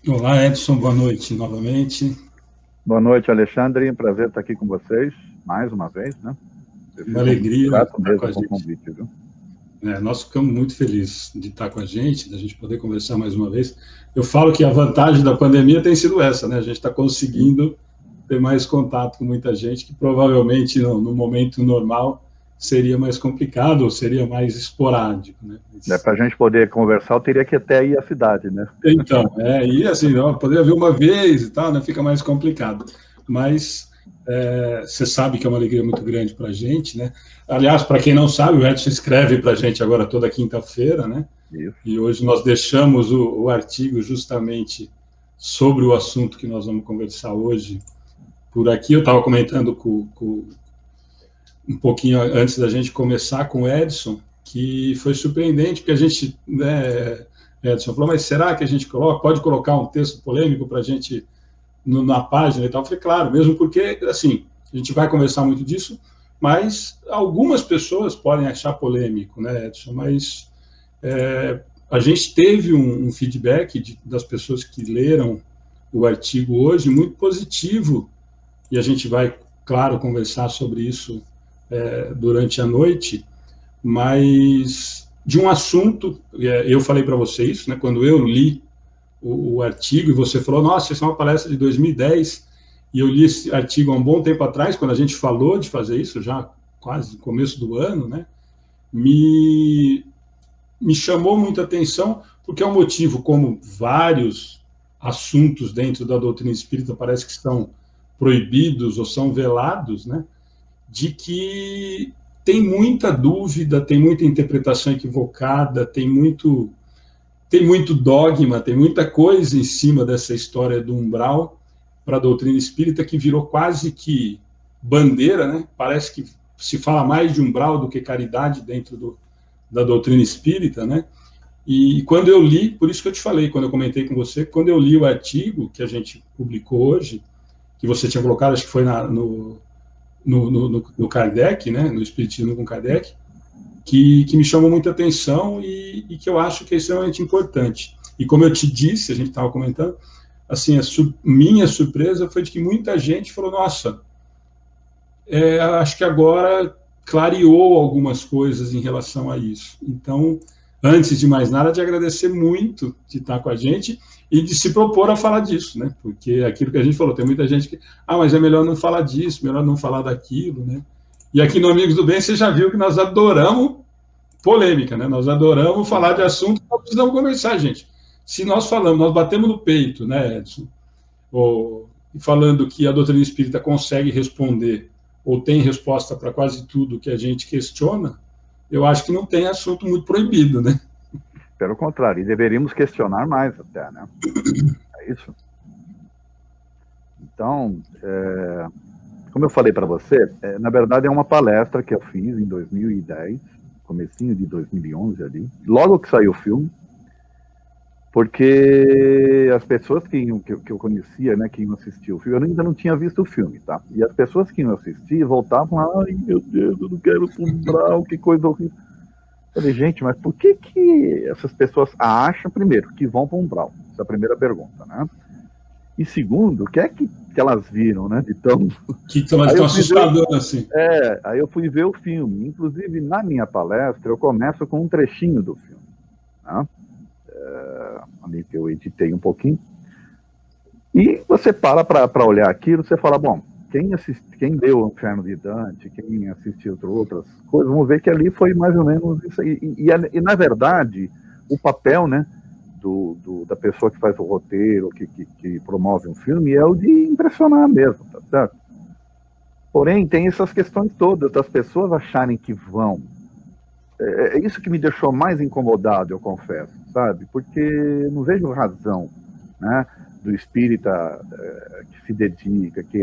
Olá, Edson, boa noite novamente. Boa noite, Alexandre. Prazer estar aqui com vocês, mais uma vez, né? Eu Uma fico muito alegria grato estar com mesmo a com o gente. convite, viu? Nós ficamos muito felizes de estar com a gente, da gente poder conversar mais uma vez. Eu falo que a vantagem da pandemia tem sido essa, né? A gente está Sim. conseguindo ter mais contato com muita gente que provavelmente no momento normal seria mais complicado ou seria mais esporádico, né? Para a gente poder conversar, eu teria que até ir à cidade, né? Então, e assim, ó, poderia ver uma vez e tal, né, fica mais complicado. Mas você sabe que é uma alegria muito grande para a gente, né? Aliás, para quem não sabe, o Edson escreve para a gente agora toda quinta-feira, né? Isso. E hoje nós deixamos o artigo justamente sobre o assunto que nós vamos conversar hoje por aqui. Eu estava comentando um pouquinho antes da gente começar com o Edson, que foi surpreendente, porque a gente, né, Edson falou, mas será que a gente pode colocar um texto polêmico para a gente na página e tal? Eu falei, claro, mesmo porque, assim, a gente vai conversar muito disso, mas algumas pessoas podem achar polêmico, né, Edson? Mas a gente teve um feedback das pessoas que leram o artigo hoje muito positivo, e a gente vai, claro, conversar sobre isso durante a noite, mas de um assunto, eu falei para você isso, né, quando eu li o artigo e você falou, nossa, isso é uma palestra de 2010, e eu li esse artigo há um bom tempo atrás, quando a gente falou de fazer isso, já quase no começo do ano, né, me, me chamou muita atenção, porque é um motivo, como vários assuntos dentro da doutrina espírita parece que estão proibidos ou são velados, né, de que tem muita dúvida, tem muita interpretação equivocada, tem muito dogma, tem muita coisa em cima dessa história do umbral para a doutrina espírita que virou quase que bandeira, né? Parece que se fala mais de umbral do que caridade dentro da doutrina espírita, né? E quando eu li, por isso que eu te falei, quando eu comentei com você, quando eu li o artigo que a gente publicou hoje, que você tinha colocado, acho que foi no Kardec, né, no Espiritismo com Sim. Kardec, que me chamou muita atenção e que eu acho que é extremamente importante. E como eu te disse, a gente estava comentando, assim, minha surpresa foi de que muita gente falou, nossa, acho que agora clareou algumas coisas em relação a isso. Então, antes de mais nada, de agradecer muito de estar com a gente e de se propor a falar disso, né? Porque é aquilo que a gente falou, tem muita gente que, mas é melhor não falar disso, melhor não falar daquilo, né? E aqui no Amigos do Bem, você já viu que nós adoramos polêmica, né? Nós adoramos falar de assuntos que nós precisamos conversar, gente. Se nós falamos, nós batemos no peito, né, Edson? Ou, falando que a doutrina espírita consegue responder ou tem resposta para quase tudo que a gente questiona, eu acho que não tem assunto muito proibido, né? Pelo contrário, e deveríamos questionar mais até, né? É isso? Então, como eu falei para você, na verdade é uma palestra que eu fiz em 2010, comecinho de 2011 ali, logo que saiu o filme, porque as pessoas que eu conhecia, né, que iam assistir o filme, eu ainda não tinha visto o filme, tá? E as pessoas que iam assistir voltavam, ai meu Deus, eu não quero Tumbral, que coisa horrível. Eu falei, gente, mas por que essas pessoas acham, primeiro, que vão para um Umbral? Essa é a primeira pergunta, né? E segundo, o que é que elas viram, né? Então, Que estão aí tão eu fui ver, assustador assim. aí eu fui ver o filme. Inclusive, na minha palestra, eu começo com um trechinho do filme, né? Ali que eu editei um pouquinho. E você para olhar aquilo, você fala, bom, quem leu o Inferno de Dante, quem assistiu outras coisas, vamos ver que ali foi mais ou menos isso aí. E na verdade, o papel, né, da pessoa que faz o roteiro, que promove um filme, é o de impressionar mesmo, tá certo? Porém, tem essas questões todas das pessoas acharem que vão. É isso que me deixou mais incomodado, eu confesso, sabe? Porque não vejo razão, né, do espírita que se dedica, que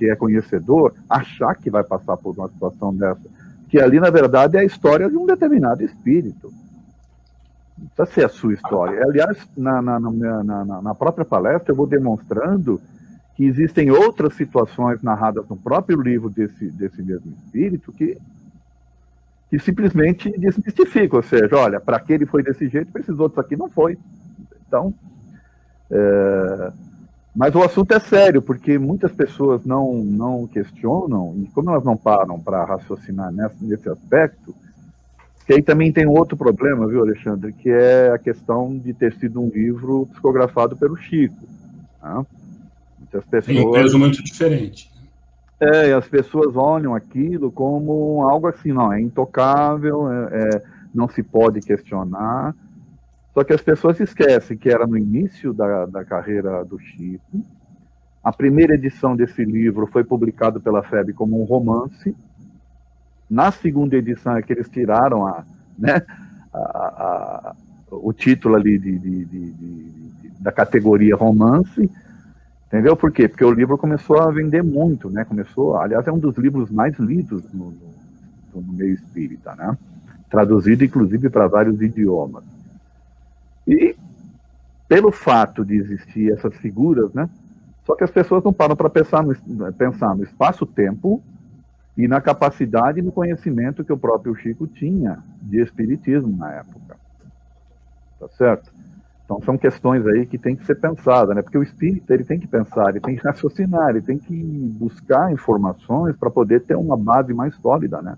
é conhecedor, achar que vai passar por uma situação dessa. Que ali, na verdade, é a história de um determinado espírito. Não precisa ser a sua história. Aliás, na própria palestra, eu vou demonstrando que existem outras situações narradas no próprio livro desse mesmo espírito que simplesmente desmistifica, ou seja, olha, para que ele foi desse jeito, para esses outros aqui não foi. Então, Mas o assunto é sério, porque muitas pessoas não questionam, e como elas não param para raciocinar nesse aspecto, que aí também tem outro problema, viu, Alexandre, que é a questão de ter sido um livro psicografado pelo Chico. Tá? Muitas pessoas, tem um peso muito diferente. E as pessoas olham aquilo como algo assim, não, é intocável, não se pode questionar. Só que as pessoas esquecem que era no início da carreira do Chico. A primeira edição desse livro foi publicado pela FEB como um romance. Na segunda edição é que eles tiraram o título ali da categoria romance. Entendeu? Por quê? Porque o livro começou a vender muito, né? Aliás, é um dos livros mais lidos no meio espírita, né? Traduzido, inclusive, para vários idiomas. E, pelo fato de existir essas figuras, né? Só que as pessoas não param para pensar no espaço-tempo e na capacidade e no conhecimento que o próprio Chico tinha de espiritismo na época. Tá certo? Então, são questões aí que tem que ser pensadas, né? Porque o espírita, ele tem que pensar, ele tem que raciocinar, ele tem que buscar informações para poder ter uma base mais sólida, né?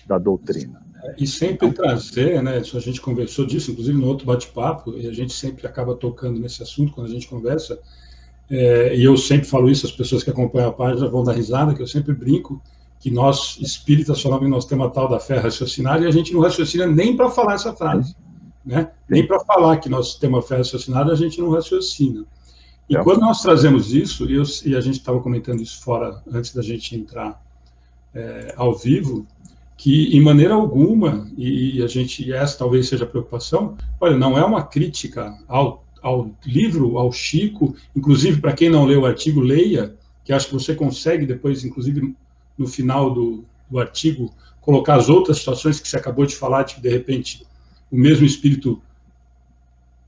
Da doutrina. E sempre trazer, né? A gente conversou disso, inclusive no outro bate-papo, e a gente sempre acaba tocando nesse assunto quando a gente conversa, e eu sempre falo isso, as pessoas que acompanham a página vão dar risada, que eu sempre brinco que nós, espíritas, falamos que nós temos a tal da fé raciocinada, e a gente não raciocina nem para falar essa frase. Né? Nem para falar que nós temos a fé raciocinada, a gente não raciocina. E quando nós trazemos isso, e a gente estava comentando isso fora, antes da gente entrar ao vivo, que em maneira alguma, e essa talvez seja a preocupação, olha, não é uma crítica ao livro, ao Chico, inclusive para quem não leu o artigo, leia, que acho que você consegue depois, inclusive no final do artigo, colocar as outras situações que você acabou de falar, de que de repente o mesmo espírito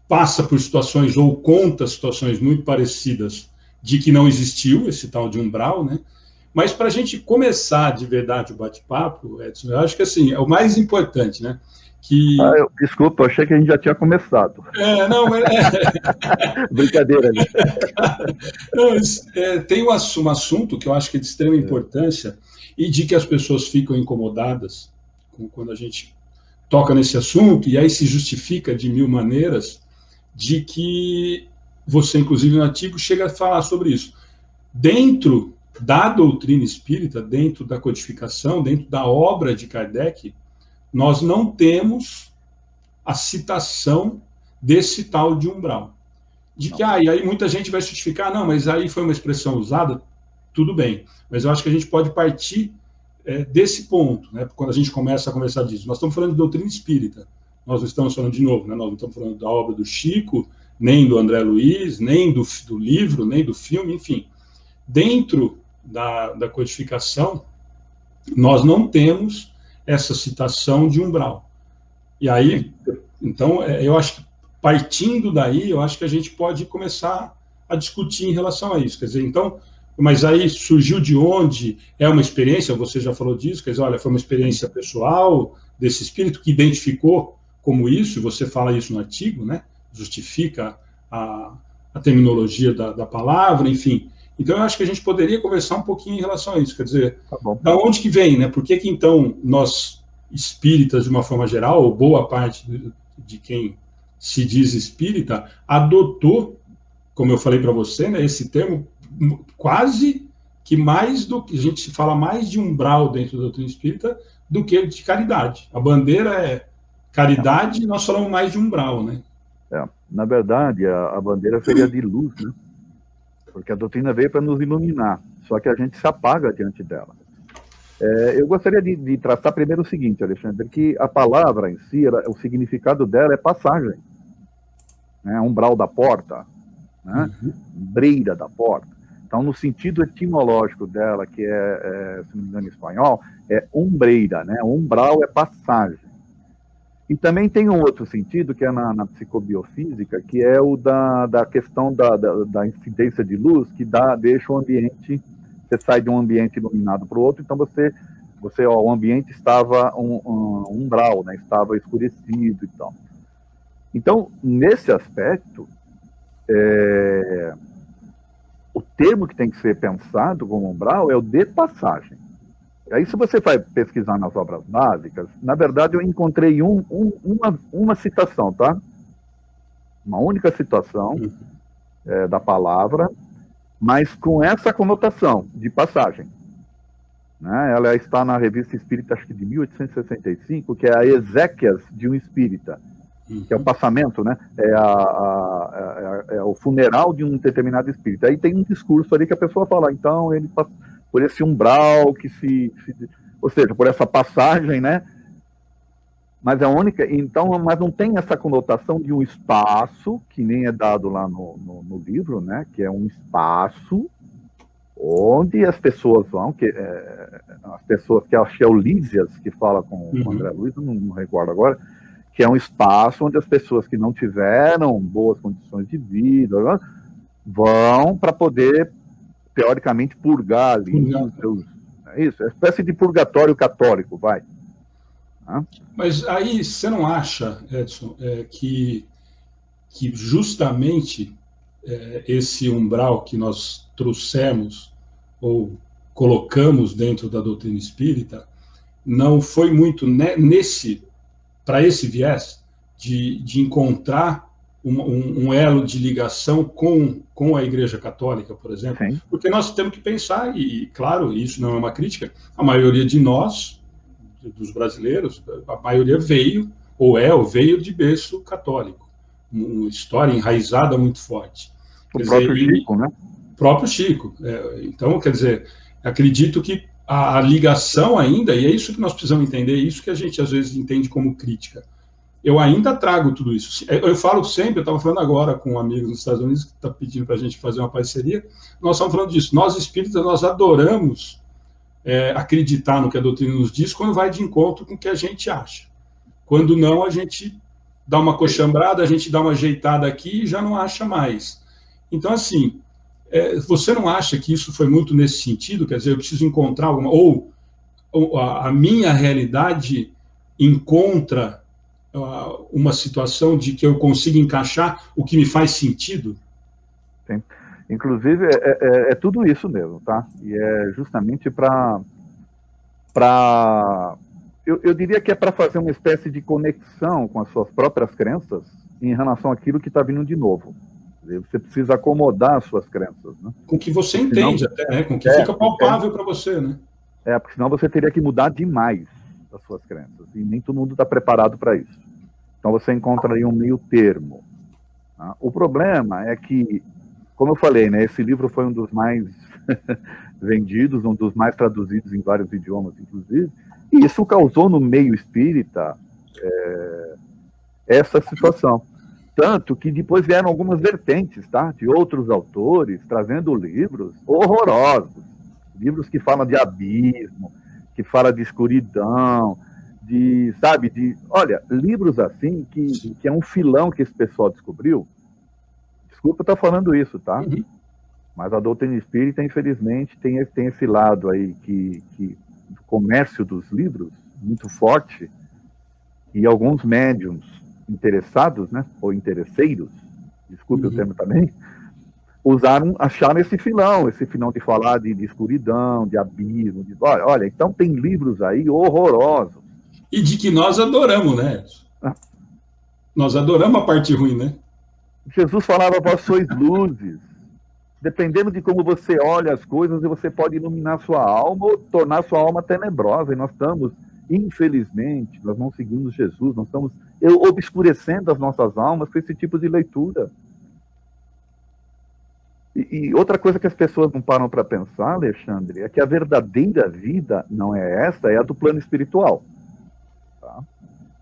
passa por situações ou conta situações muito parecidas de que não existiu esse tal de umbral, né? Mas para a gente começar de verdade o bate-papo, Edson, eu acho que assim, é o mais importante, né? Desculpa, eu achei que a gente já tinha começado. Brincadeira. Tem um assunto que eu acho que é de extrema importância e de que as pessoas ficam incomodadas quando a gente toca nesse assunto, e aí se justifica de mil maneiras, de que você, inclusive no artigo, chega a falar sobre isso. Dentro da doutrina espírita, dentro da codificação, dentro da obra de Kardec, nós não temos a citação desse tal de umbral. De que, e aí muita gente vai justificar, não, mas aí foi uma expressão usada, tudo bem, mas eu acho que a gente pode partir desse ponto, né? Quando a gente começa a conversar disso. Nós estamos falando de doutrina espírita, nós não estamos falando de novo, né? Nós não estamos falando da obra do Chico, nem do André Luiz, nem do livro, nem do filme, enfim. Dentro da codificação, nós não temos essa citação de umbral. E aí, então, eu acho que partindo daí, eu acho que a gente pode começar a discutir em relação a isso. Quer dizer, então, mas aí surgiu de onde? É uma experiência, você já falou disso, quer dizer, olha, foi uma experiência pessoal desse espírito que identificou como isso, e você fala isso no artigo, né? Justifica a terminologia da palavra, enfim. Então, eu acho que a gente poderia conversar um pouquinho em relação a isso, quer dizer, da onde que vem, né? Por que então nós, espíritas, de uma forma geral, ou boa parte de quem se diz espírita, adotou, como eu falei para você, né, esse termo quase que mais do que a gente se fala mais de umbral dentro da doutrina espírita do que de caridade. A bandeira é caridade e nós falamos mais de umbral, né? Na verdade, a bandeira seria de luz, né? Porque a doutrina veio para nos iluminar, só que a gente se apaga diante dela. Eu gostaria de tratar primeiro o seguinte, Alexandre, que a palavra em si, o significado dela é passagem, né? Umbral da porta, né? Breira da porta. Então, no sentido etimológico dela, que se não me engano em espanhol, é umbreira, né? Umbral é passagem. E também tem um outro sentido, que é na psicobiofísica, que é o da questão da incidência de luz, que deixa o ambiente, você sai de um ambiente iluminado para o outro, então o ambiente estava um umbral, né? Estava escurecido e tal. Então, nesse aspecto, o termo que tem que ser pensado como umbral é o de passagem. Aí, se você vai pesquisar nas obras básicas, na verdade eu encontrei uma citação, tá? Uma única citação da palavra, mas com essa conotação de passagem. Né? Ela está na Revista Espírita, acho que de 1865, que é a Exéquias de um Espírita, que é o passamento, né? É o funeral de um determinado espírito. Aí tem um discurso ali que a pessoa fala, então ele por esse umbral que ou seja, por essa passagem, né? Mas é a única, então, mas não tem essa conotação de um espaço, que nem é dado lá no livro, né? Que é um espaço onde as pessoas vão, as pessoas que acho que é o Lísias que fala com o André Luiz, não recordo agora, que é um espaço onde as pessoas que não tiveram boas condições de vida vão para poder, teoricamente, purgar ali. É isso, é uma espécie de purgatório católico, vai. Mas aí você não acha, Edson, que justamente esse umbral que nós trouxemos ou colocamos dentro da doutrina espírita não foi muito para esse viés de encontrar um elo de ligação com a Igreja Católica, por exemplo? Sim. Porque nós temos que pensar, e claro, isso não é uma crítica, a maioria de nós, dos brasileiros, a maioria veio de berço católico, uma história enraizada muito forte. O próprio Chico, né? Próprio Chico. Então, quer dizer, acredito que a ligação ainda, e é isso que nós precisamos entender, é isso que a gente às vezes entende como crítica. Eu ainda trago tudo isso. Eu falo sempre, eu estava falando agora com um amigo nos Estados Unidos que está pedindo para a gente fazer uma parceria, nós estamos falando disso. Nós espíritas, nós adoramos acreditar no que a doutrina nos diz quando vai de encontro com o que a gente acha. Quando não, a gente dá uma coxambrada, a gente dá uma ajeitada aqui e já não acha mais. Então, assim, você não acha que isso foi muito nesse sentido? Quer dizer, eu preciso encontrar alguma... Ou a minha realidade encontra uma situação de que eu consiga encaixar o que me faz sentido? Sim. Inclusive, é tudo isso mesmo, tá? E é justamente para... Eu diria que é para fazer uma espécie de conexão com as suas próprias crenças em relação àquilo que está vindo de novo. Você precisa acomodar as suas crenças, né? Com o que você entende até, né? Com o que fica palpável para você, né? Porque senão você teria que mudar demais as suas crenças. E nem todo mundo está preparado para isso. Então você encontra aí um meio termo. Tá? O problema é que, como eu falei, né? Esse livro foi um dos mais vendidos, um dos mais traduzidos em vários idiomas, inclusive. E isso causou no meio espírita essa situação. Tanto que depois vieram algumas vertentes, tá? De outros autores, trazendo livros horrorosos. Livros que falam de abismo, que falam de escuridão, olha, livros assim, que é um filão que esse pessoal descobriu. Desculpa estar falando isso, tá? Uhum. Mas a doutrina espírita, infelizmente, tem esse lado aí do comércio dos livros, muito forte, e alguns médiums interessados, né, ou interesseiros, desculpe o termo também, acharam esse filão de falar de escuridão, de abismo, olha, então tem livros aí horrorosos. E de que nós adoramos, né? Nós adoramos a parte ruim, né? Jesus falava, vós sois luzes. Dependendo de como você olha as coisas, você pode iluminar sua alma ou tornar sua alma tenebrosa. E nós estamos, infelizmente, nós não seguimos Jesus, nós estamos obscurecendo as nossas almas com esse tipo de leitura. E outra coisa que as pessoas não param para pensar, Alexandre, é que a verdadeira vida não é essa, é a do plano espiritual. Tá?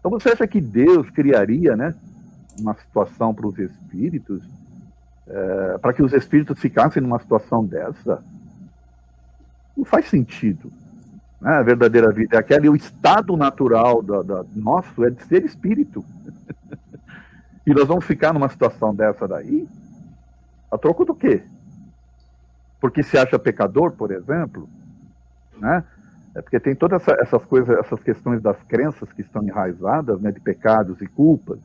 Então você acha que Deus criaria, né, uma situação para os espíritos, para que os espíritos ficassem numa situação dessa? Não faz sentido. Né? A verdadeira vida é aquela, e o estado natural nosso é de ser espírito. E nós vamos ficar numa situação dessa daí? A troco do quê? Porque se acha pecador, por exemplo, né? É porque tem todas essas coisas, essas questões das crenças que estão enraizadas, né, de pecados e culpas.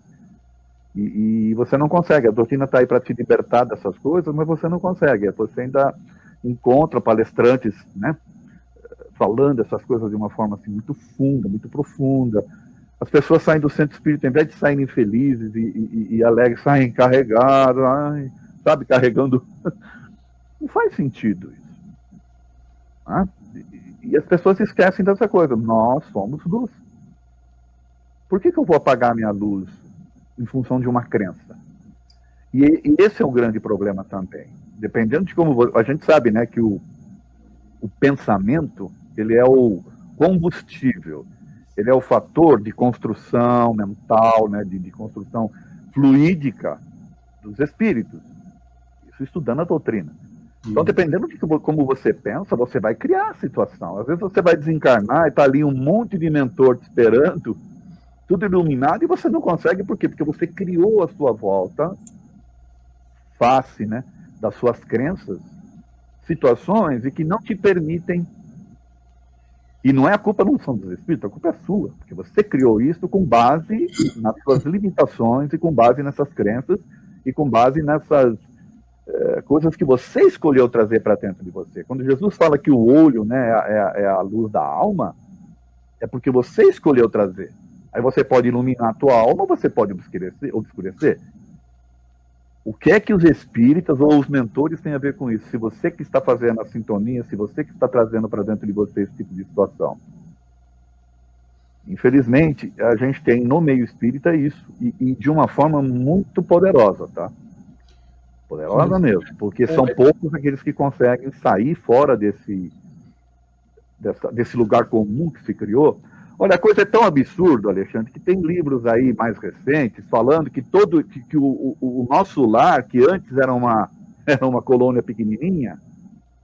E você não consegue. A doutrina está aí para te libertar dessas coisas, mas você não consegue. Você ainda encontra palestrantes, né, falando essas coisas de uma forma assim, muito funda, muito profunda. As pessoas saem do centro espírita, ao invés de saírem felizes e alegres, saem carregados, sabe, carregando. Não faz sentido isso. Né? E as pessoas esquecem dessa coisa. Nós somos luz. Por que eu vou apagar minha luz em função de uma crença? E esse é o grande problema também. Dependendo de como... A gente sabe, né, que o pensamento, ele é o combustível, ele é o fator de construção mental, né, de construção fluídica dos espíritos. Isso estudando a doutrina. Então, dependendo de como você pensa, você vai criar a situação. Às vezes você vai desencarnar e está ali um monte de mentor te esperando, tudo iluminado, e você não consegue. Por quê? Porque você criou a sua volta, face, né, das suas crenças, situações e que não te permitem. E não é a culpa, não são dos espíritos, a culpa é sua, porque você criou isso com base nas suas limitações e com base nessas crenças e com base nessas coisas que você escolheu trazer para dentro de você. Quando Jesus fala que o olho, né, é a luz da alma, é porque você escolheu trazer. Aí você pode iluminar a tua alma ou você pode obscurecer. O que é que os espíritas ou os mentores têm a ver com isso? Se você que está fazendo a sintonia, se você que está trazendo para dentro de você esse tipo de situação. Infelizmente, a gente tem no meio espírita isso, e de uma forma muito poderosa, tá? Poderosa mesmo, porque são poucos aqueles que conseguem sair fora desse lugar comum que se criou. Olha, a coisa é tão absurda, Alexandre, que tem livros aí mais recentes falando que o nosso lar, que antes era uma colônia pequenininha,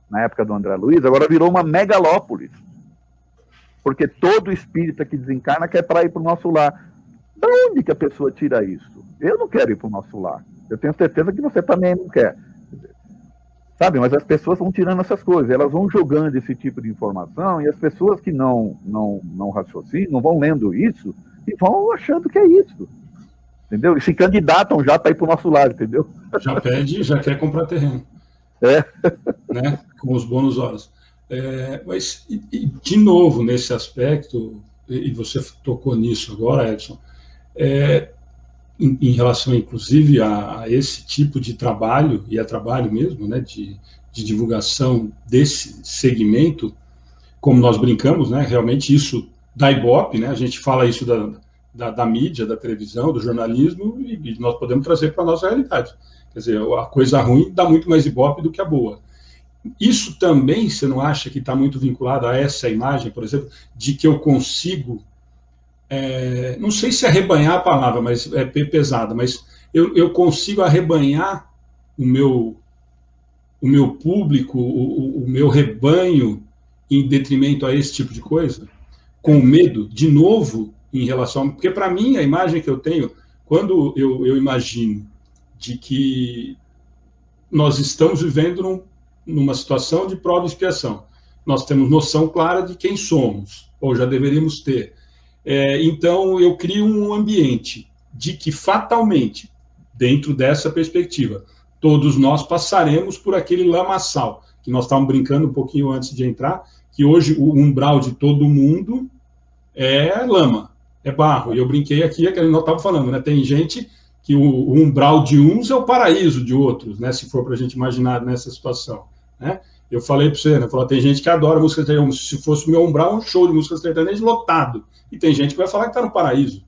na época do André Luiz, agora virou uma megalópolis. Porque todo espírita que desencarna quer ir para o nosso lar. De onde que a pessoa tira isso? Eu não quero ir para o nosso lar. Eu tenho certeza que você também não quer. Sabe, mas as pessoas vão tirando essas coisas, elas vão jogando esse tipo de informação, e as pessoas que não raciocinam vão lendo isso e vão achando que é isso. Entendeu? E se candidatam já para ir para o nosso lado, entendeu? Já quer comprar terreno. Né? Com os bônus horas. Mas, de novo, nesse aspecto, e você tocou nisso agora, Edson, em relação, inclusive, a esse tipo de trabalho, e é trabalho mesmo, né, de divulgação desse segmento, como nós brincamos, né, realmente isso dá ibope, né, a gente fala isso da mídia, da televisão, do jornalismo, e nós podemos trazer para a nossa realidade. Quer dizer, a coisa ruim dá muito mais ibope do que a boa. Isso também, você não acha que está muito vinculado a essa imagem, por exemplo, de que eu consigo... não sei se arrebanhar a palavra, mas é pesada, mas eu consigo arrebanhar o meu público, o meu rebanho em detrimento a esse tipo de coisa, com medo, de novo, em relação... Porque, para mim, a imagem que eu tenho, quando eu imagino de que nós estamos vivendo numa situação de prova e expiação, nós temos noção clara de quem somos, ou já deveríamos ter. Então, eu crio um ambiente de que, fatalmente, dentro dessa perspectiva, todos nós passaremos por aquele lamaçal, que nós estávamos brincando um pouquinho antes de entrar, que hoje o umbral de todo mundo é lama, é barro. E eu brinquei aqui, que nós estávamos falando, né? Tem gente que o umbral de uns é o paraíso de outros, né? Se for para a gente imaginar nessa situação, né? Eu falei para você, né? Tem gente que adora música sertaneja. Se fosse o meu umbral, um show de música sertaneja lotado. E tem gente que vai falar que está no paraíso.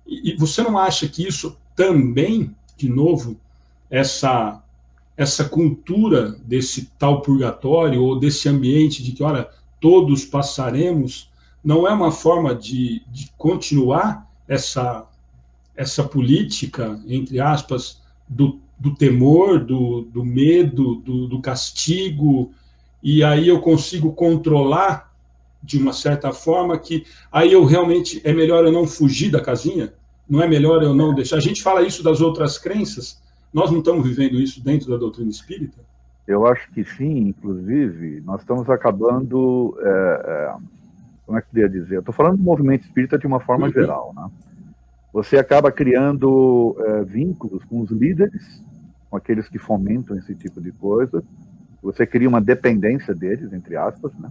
E você não acha que isso também, de novo, essa cultura desse tal purgatório, ou desse ambiente de que, olha, todos passaremos, não é uma forma de continuar essa política, entre aspas, do temor, do medo, do castigo, e aí eu consigo controlar de uma certa forma que aí eu realmente, é melhor eu não fugir da casinha? Não é melhor eu não deixar? A gente fala isso das outras crenças, nós não estamos vivendo isso dentro da doutrina espírita? Eu acho que sim, inclusive, nós estamos acabando, como é que eu ia dizer? Eu estou falando do movimento espírita de uma forma geral, né? você acaba criando vínculos com os líderes, com aqueles que fomentam esse tipo de coisa. Você cria uma dependência deles, entre aspas, né?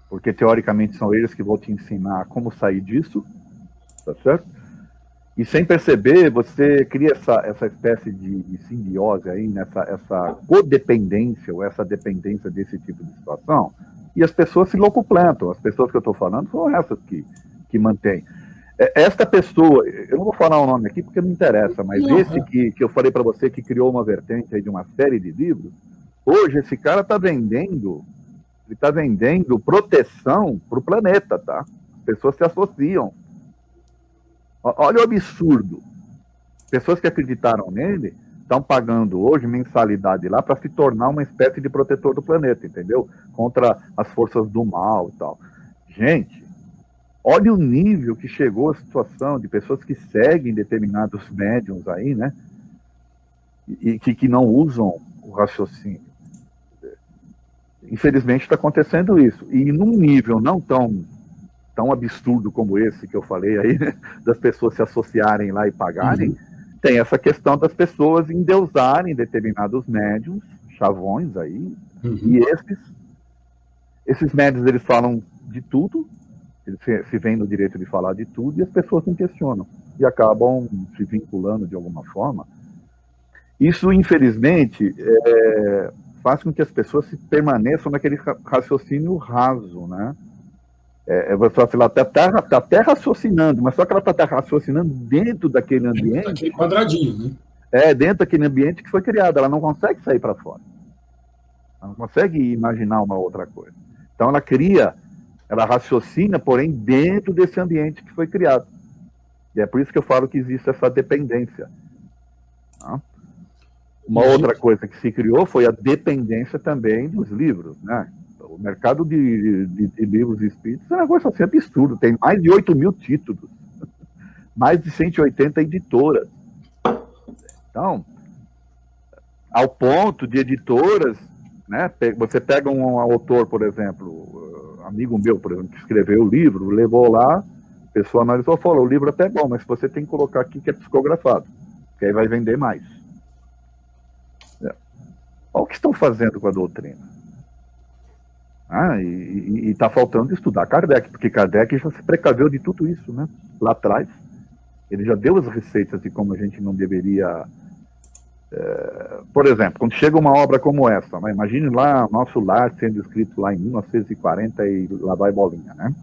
Porque, teoricamente, são eles que vão te ensinar como sair disso, tá certo? E, sem perceber, você cria essa espécie de simbiose aí, essa codependência, ou essa dependência desse tipo de situação, e as pessoas se locuplentam. As pessoas que eu estou falando são essas que mantêm. Esta pessoa, eu não vou falar o nome aqui porque não interessa, mas esse que eu falei para você, que criou uma vertente aí de uma série de livros, hoje esse cara está vendendo proteção para o planeta, tá? As pessoas se associam. Olha o absurdo. Pessoas que acreditaram nele estão pagando hoje mensalidade lá para se tornar uma espécie de protetor do planeta, entendeu? Contra as forças do mal e tal. Gente, olha o nível que chegou a situação de pessoas que seguem determinados médiums aí, né? E que não usam o raciocínio. Infelizmente está acontecendo isso. E num nível não tão absurdo como esse que eu falei aí, né? Das pessoas se associarem lá e pagarem, tem essa questão das pessoas endeusarem determinados médiums, chavões aí, e esses médiums, eles falam de tudo, eles se veem no direito de falar de tudo, e as pessoas não questionam, e acabam se vinculando de alguma forma. Isso, infelizmente, faz com que as pessoas permaneçam naquele raciocínio raso, né? Ela está até raciocinando, mas só que ela está raciocinando dentro daquele ambiente. Daquele quadradinho, né? Dentro daquele ambiente que foi criado. Ela não consegue sair para fora. Ela não consegue imaginar uma outra coisa. Então ela raciocina, porém, dentro desse ambiente que foi criado. E é por isso que eu falo que existe essa dependência. Tá? Uma outra coisa que se criou foi a dependência também dos livros, né? O mercado de livros espíritos é um negócio assim absurdo. Tem mais de 8 mil títulos, mais de 180 editoras. Então, ao ponto de editoras, né? Você pega um autor, por exemplo, amigo meu, por exemplo, que escreveu o livro, levou lá, a pessoa analisou e falou: o livro é até bom, mas você tem que colocar aqui que é psicografado, que aí vai vender mais. Olha o que estão fazendo com a doutrina. E está faltando estudar Kardec, porque Kardec já se precaveu de tudo isso, né? Lá atrás. Ele já deu as receitas de como a gente não deveria... por exemplo, quando chega uma obra como essa, né? Imagine lá o Nosso Lar sendo escrito lá em 1940 e lá vai bolinha, né?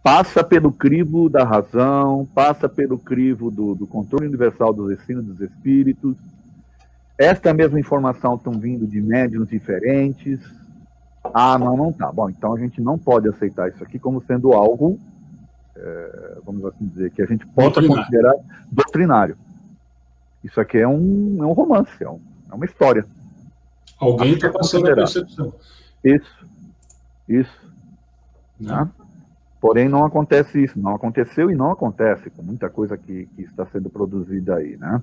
Passa pelo crivo da razão, passa pelo crivo do controle universal dos ensinos dos espíritos. Esta mesma informação estão vindo de médiuns diferentes. Não tá. Bom, então a gente não pode aceitar isso aqui como sendo algo, vamos assim dizer, que a gente possa considerar doutrinário. Isso aqui é um romance, é uma história. Alguém está passando a percepção. Isso. Tá? Porém, não acontece isso. Não aconteceu e não acontece com muita coisa que está sendo produzida aí, né?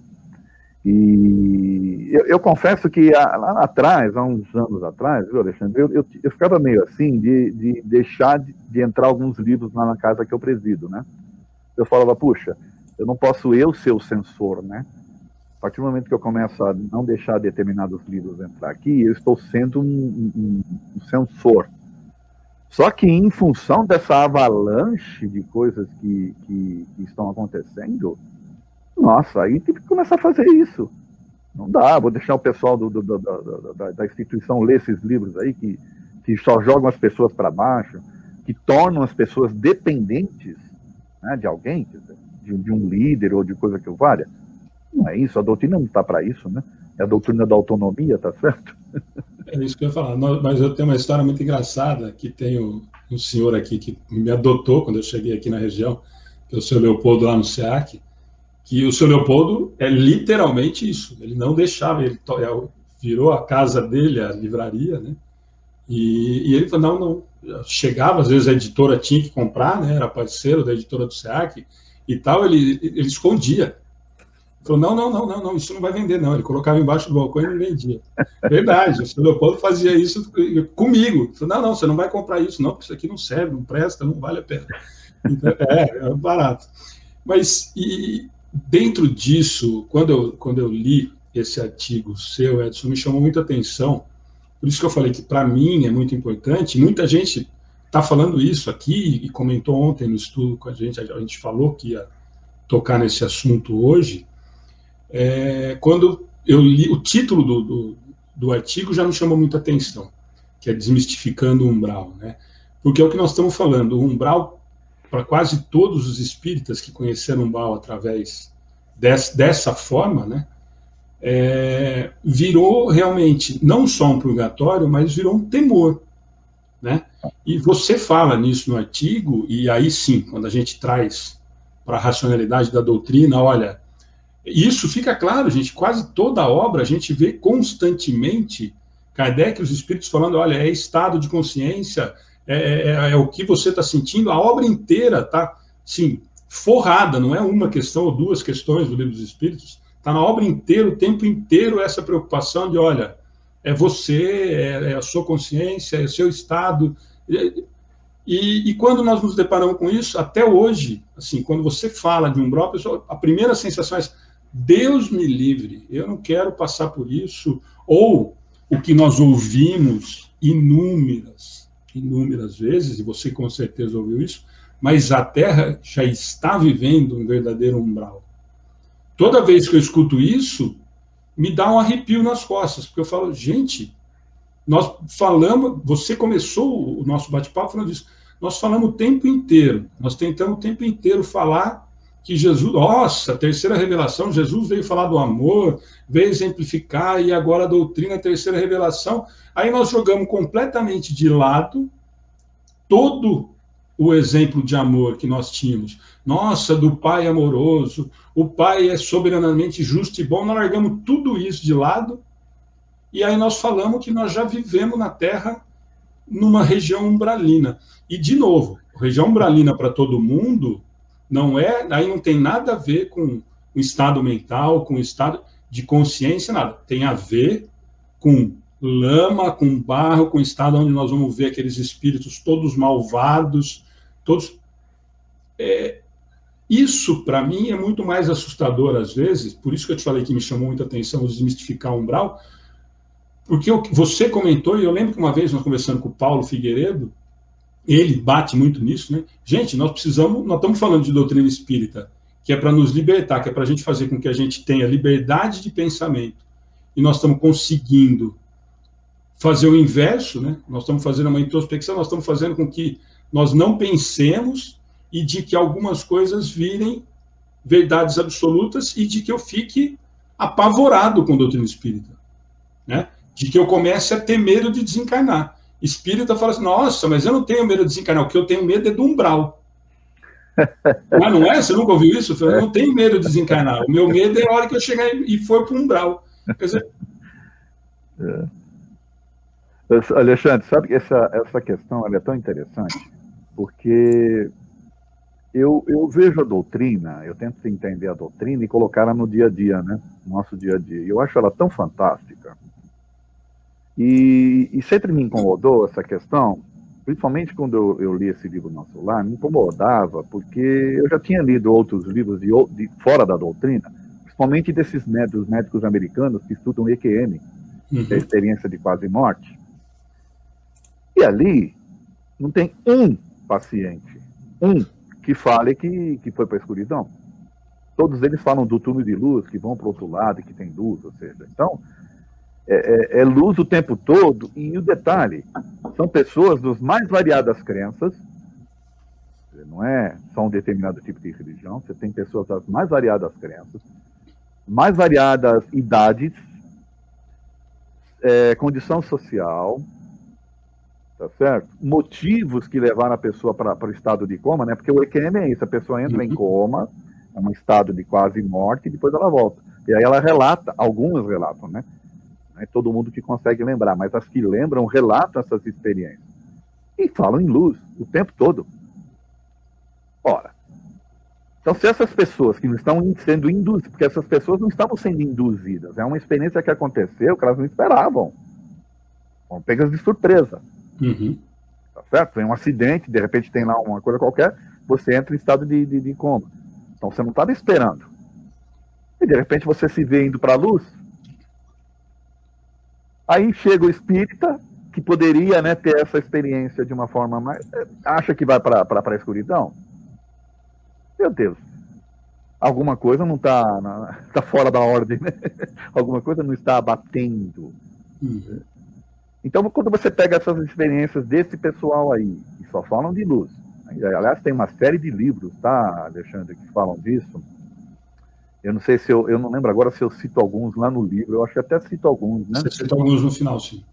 E eu confesso que lá atrás, há uns anos atrás, viu, Alexandre, eu ficava meio assim de deixar de entrar alguns livros lá na casa que eu presido, né? Eu falava, puxa, eu não posso ser o censor, né? A partir do momento que eu começo a não deixar determinados livros entrar aqui, eu estou sendo um censor. Só que em função dessa avalanche de coisas que estão acontecendo, nossa, aí tem que começar a fazer isso. Não dá, vou deixar o pessoal da instituição ler esses livros aí que só jogam as pessoas para baixo, que tornam as pessoas dependentes, né, de alguém, de um líder ou de coisa que valha. Não é isso, a doutrina não está para isso, né? É a doutrina da autonomia, tá certo? É isso que eu ia falar, mas eu tenho uma história muito engraçada, que tem um senhor aqui que me adotou quando eu cheguei aqui na região, que é o seu Leopoldo lá no SEAC, que o seu Leopoldo é literalmente isso, ele não deixava, ele virou a casa dele, a livraria, né? E ele falou, não, chegava, às vezes a editora tinha que comprar, né? Era parceiro da editora do SEAC e tal, ele escondia. Falou, não, isso não vai vender, não. Ele colocava embaixo do balcão e não vendia. Verdade, o seu Leopoldo fazia isso comigo. Falou, não, você não vai comprar isso, não, porque isso aqui não serve, não presta, não vale a pena. Então, é barato. Mas e dentro disso, quando eu li esse artigo seu, Edson, me chamou muita atenção. Por isso que eu falei que para mim é muito importante. Muita gente está falando isso aqui e comentou ontem no estudo com a gente falou que ia tocar nesse assunto hoje. Quando eu li o título do artigo, já me chamou muita atenção, que é Desmistificando o Umbral, né? Porque é o que nós estamos falando, o umbral, para quase todos os espíritas que conheceram o umbral através dessa forma, né? Virou realmente não só um purgatório, mas virou um temor, né? E você fala nisso no artigo, e aí sim, quando a gente traz para a racionalidade da doutrina, olha, isso fica claro, gente, quase toda a obra a gente vê constantemente Kardec e os espíritos falando, olha, é estado de consciência, é o que você está sentindo, a obra inteira está, sim, forrada, não é uma questão ou duas questões do Livro dos Espíritos, está na obra inteira, o tempo inteiro, essa preocupação de, olha, é você, é a sua consciência, é o seu estado. E quando nós nos deparamos com isso, até hoje, assim, quando você fala de umbral, a primeira sensação é, Deus me livre, eu não quero passar por isso. Ou o que nós ouvimos inúmeras vezes, e você com certeza ouviu isso, mas a Terra já está vivendo um verdadeiro umbral. Toda vez que eu escuto isso, me dá um arrepio nas costas, porque eu falo, gente, nós falamos, você começou o nosso bate-papo falando disso, nós falamos o tempo inteiro, nós tentamos o tempo inteiro falar que Jesus, nossa, a terceira revelação, Jesus veio falar do amor, veio exemplificar, e agora a doutrina, a terceira revelação, aí nós jogamos completamente de lado todo o exemplo de amor que nós tínhamos. Nossa, do Pai amoroso, o Pai é soberanamente justo e bom, nós largamos tudo isso de lado, e aí nós falamos que nós já vivemos na Terra numa região umbralina. E, de novo, região umbralina para todo mundo não é, aí não tem nada a ver com o estado mental, com o estado de consciência, nada. Tem a ver com lama, com barro, com o estado onde nós vamos ver aqueles espíritos todos malvados, todos... Isso, para mim, é muito mais assustador às vezes, por isso que eu te falei que me chamou muita atenção o desmistificar o umbral, porque você comentou, e eu lembro que uma vez nós conversando com o Paulo Figueiredo, ele bate muito nisso, né? Gente, nós estamos falando de doutrina espírita, que é para nos libertar, que é para a gente fazer com que a gente tenha liberdade de pensamento, e nós estamos conseguindo fazer o inverso, né? Nós estamos fazendo uma introspecção, nós estamos fazendo com que nós não pensemos e de que algumas coisas virem verdades absolutas e de que eu fique apavorado com a doutrina espírita, né? De que eu comece a ter medo de desencarnar. Espírita fala assim, nossa, mas eu não tenho medo de desencarnar, o que eu tenho medo é do umbral. Mas não é? Você nunca ouviu isso? Eu não tenho medo de desencarnar, o meu medo é a hora que eu chegar e for para o umbral. Quer dizer... Alexandre, sabe que essa questão é tão interessante, porque eu vejo a doutrina, eu tento entender a doutrina e colocá-la no dia a dia, né? No nosso dia a dia. E eu acho ela tão fantástica. E sempre me incomodou essa questão, principalmente quando eu li esse livro Nosso Lar, me incomodava, porque eu já tinha lido outros livros de fora da doutrina, principalmente desses médicos americanos que estudam EQM, que é a experiência de quase morte. E ali não tem um paciente, que fale que foi para a escuridão. Todos eles falam do túnel de luz, que vão para o outro lado, que tem luz, ou seja, então... É luz o tempo todo, e o detalhe, são pessoas dos mais variadas crenças, não é só um determinado tipo de religião, você tem pessoas das mais variadas crenças, mais variadas idades, condição social, tá certo? Motivos que levaram a pessoa para o estado de coma, né? Porque o EQM é isso, a pessoa entra em coma, é um estado de quase morte, e depois ela volta. E aí ela relata, algumas relatam, né? Não é todo mundo que consegue lembrar, mas as que lembram relatam essas experiências. E falam em luz o tempo todo. Ora, então se essas pessoas que não estão sendo induzidas, porque essas pessoas não estavam sendo induzidas, é uma experiência que aconteceu que elas não esperavam. Foram pegas de surpresa. Tá certo? Tem um acidente, de repente tem lá uma coisa qualquer, você entra em estado de coma. Então você não estava esperando. E de repente você se vê indo para a luz. Aí chega o espírita, que poderia, né, ter essa experiência de uma forma mais... Acha que vai para a escuridão? Meu Deus. Alguma coisa não está tá fora da ordem, né? Alguma coisa não está batendo. Então, quando você pega essas experiências desse pessoal aí, que só falam de luz, aliás, tem uma série de livros, tá, Alexandre, que falam disso. Eu não sei se eu não lembro agora se eu cito alguns lá no livro, eu acho que até cito alguns, né? Você cita alguns no final, sim.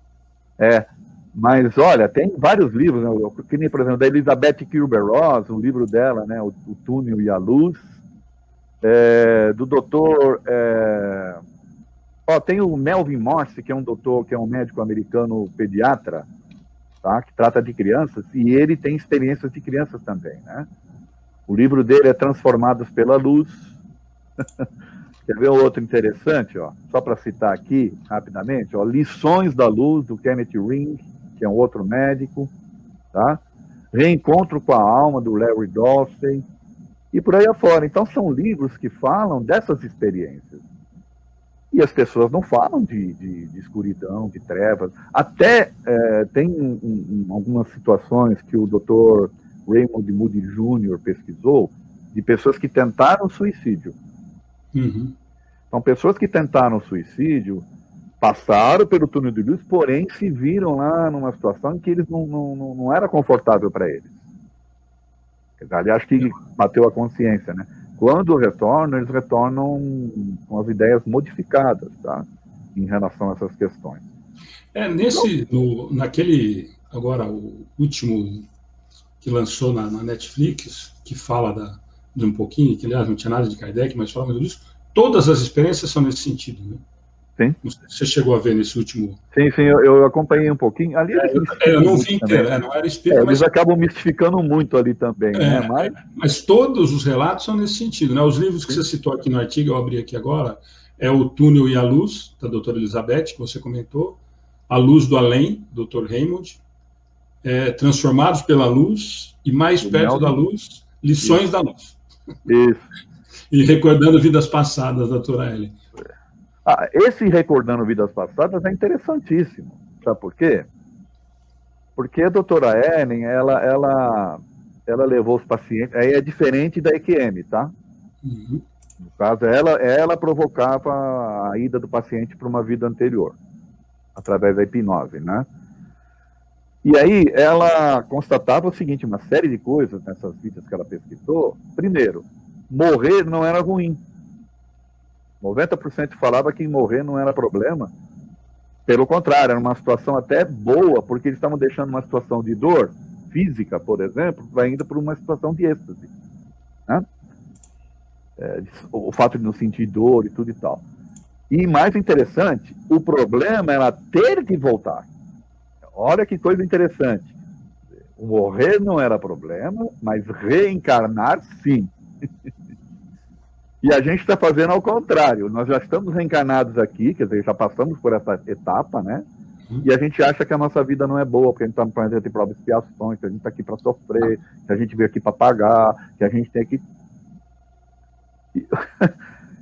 Mas olha, tem vários livros, né? Que nem, por exemplo, da Elizabeth Kübler-Ross, o livro dela, né? O Túnel e a Luz, do doutor... tem o Melvin Morse, que é um doutor, que é um médico americano pediatra, tá? Que trata de crianças, e ele tem experiências de crianças também, né? O livro dele é Transformados pela Luz. Quer ver outro interessante, ó? Só para citar aqui, rapidamente, ó, Lições da Luz, do Kenneth Ring, que é um outro médico, tá? Reencontro com a Alma, do Larry Dossey, e por aí afora. Então, são livros que falam dessas experiências. E as pessoas não falam de escuridão, de trevas. Até tem algumas situações que o Dr. Raymond Moody Jr. pesquisou, de pessoas que tentaram suicídio. Então, pessoas que tentaram suicídio passaram pelo túnel de luz, porém se viram lá numa situação em que eles não era confortável para eles. Aliás, que bateu a consciência, né? Quando retornam, eles retornam com as ideias modificadas, tá? Em relação a essas questões. Naquele, agora, o último que lançou na Netflix, que fala de um pouquinho, que aliás não tinha nada de Kardec, mas fala disso, todas as experiências são nesse sentido, né? Sim. Não sei se você chegou a ver nesse último... Sim, eu acompanhei um pouquinho. Ali eu não vi inteiro, não era espírito, mas... Eles acabam mistificando muito ali também, né? Mas todos os relatos são nesse sentido, né? Os livros que você citou aqui no artigo, eu abri aqui agora, é O Túnel e a Luz, da doutora Elizabeth, que você comentou, A Luz do Além, Dr. Raymond, Transformados pela Luz, e Mais Perto da Luz, Lições da Luz. Isso. E Recordando Vidas Passadas, da doutora Ellen. Esse Recordando Vidas Passadas é interessantíssimo. Sabe por quê? Porque a doutora Ellen, ela levou os pacientes... Aí é diferente da EQM, tá? No caso, ela provocava a ida do paciente para uma vida anterior, através da hipnose, né? E aí ela constatava o seguinte, uma série de coisas nessas vidas que ela pesquisou. Primeiro, morrer não era ruim. 90% falava que morrer não era problema. Pelo contrário, era uma situação até boa, porque eles estavam deixando uma situação de dor física, por exemplo, vai indo para uma situação de êxtase, né? O fato de não sentir dor e tudo e tal. E mais interessante, o problema era ter que voltar. Olha que coisa interessante. O morrer não era problema, mas reencarnar, sim. E a gente está fazendo ao contrário. Nós já estamos reencarnados aqui, quer dizer, já passamos por essa etapa, né? E a gente acha que a nossa vida não é boa, porque a gente está no planeta de provas e expiações, que a gente está aqui para sofrer, que a gente veio aqui para pagar, que a gente tem que...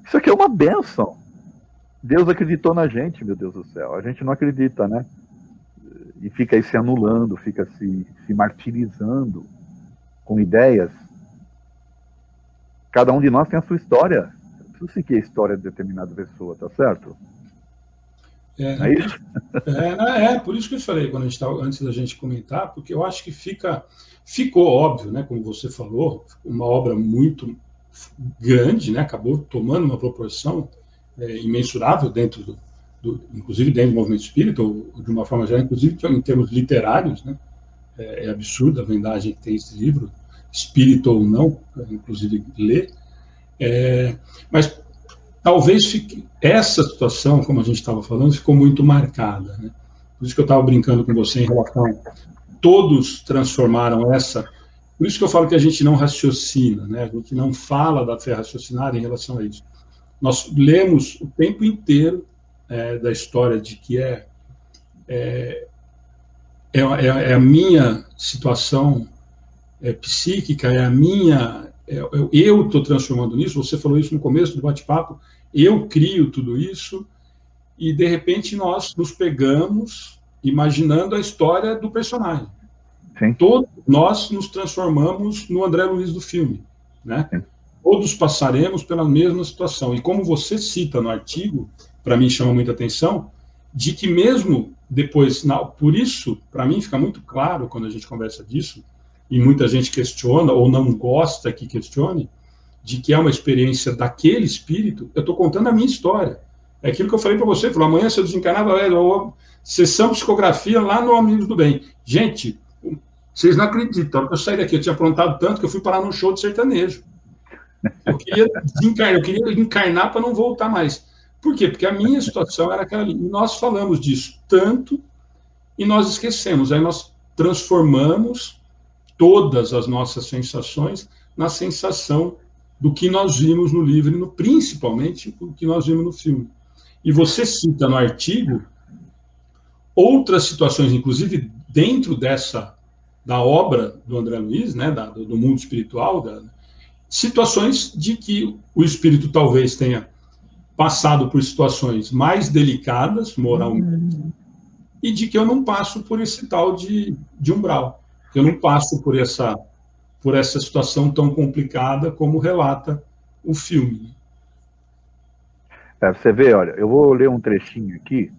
Isso aqui é uma bênção. Deus acreditou na gente, meu Deus do céu. A gente não acredita, né? E fica aí se anulando, fica se martirizando com ideias. Cada um de nós tem a sua história. Eu preciso seguir a história de determinada pessoa, tá certo? É isso? Por isso que eu falei quando antes da gente comentar, porque eu acho que ficou óbvio, né? Como você falou, uma obra muito grande, né? Acabou tomando uma proporção imensurável dentro inclusive dentro do movimento espírita, ou de uma forma geral, inclusive em termos literários, né? É absurda a vendagem que tem esse livro, espírita ou não, inclusive ler. Mas talvez essa situação, como a gente estava falando, ficou muito marcada, né? Por isso que eu estava brincando com você em relação a todos transformaram essa... Por isso que eu falo que a gente não raciocina, né? A gente não fala da fé raciocinada em relação a isso. Nós lemos o tempo inteiro da história de que é a minha situação psíquica, é a minha eu estou transformando nisso, você falou isso no começo do bate-papo, eu crio tudo isso, e de repente nós nos pegamos imaginando a história do personagem. Sim. Todos nós nos transformamos no André Luiz do filme, né? Sim. Todos passaremos pela mesma situação. E como você cita no artigo, para mim chama muita atenção, de que mesmo depois, por isso, para mim fica muito claro quando a gente conversa disso, e muita gente questiona, ou não gosta que questione, de que é uma experiência daquele espírito, eu estou contando a minha história. É aquilo que eu falei para você, falou, amanhã se eu desencarnar, sessão psicografia lá no Amigos do Bem. Gente, vocês não acreditam, eu saí daqui, eu tinha aprontado tanto que eu fui parar num show de sertanejo. Eu queria encarnar para não voltar mais. Por quê? Porque a minha situação era aquela ali. E nós falamos disso tanto e nós esquecemos. Aí nós transformamos todas as nossas sensações na sensação do que nós vimos no livro, principalmente o que nós vimos no filme. E você cita no artigo outras situações, inclusive dentro da obra do André Luiz, né, do mundo espiritual, situações de que o espírito talvez tenha passado por situações mais delicadas, moralmente, e de que eu não passo por esse tal de umbral, que eu não passo por essa situação tão complicada como relata o filme. Você vê, olha, eu vou ler um trechinho aqui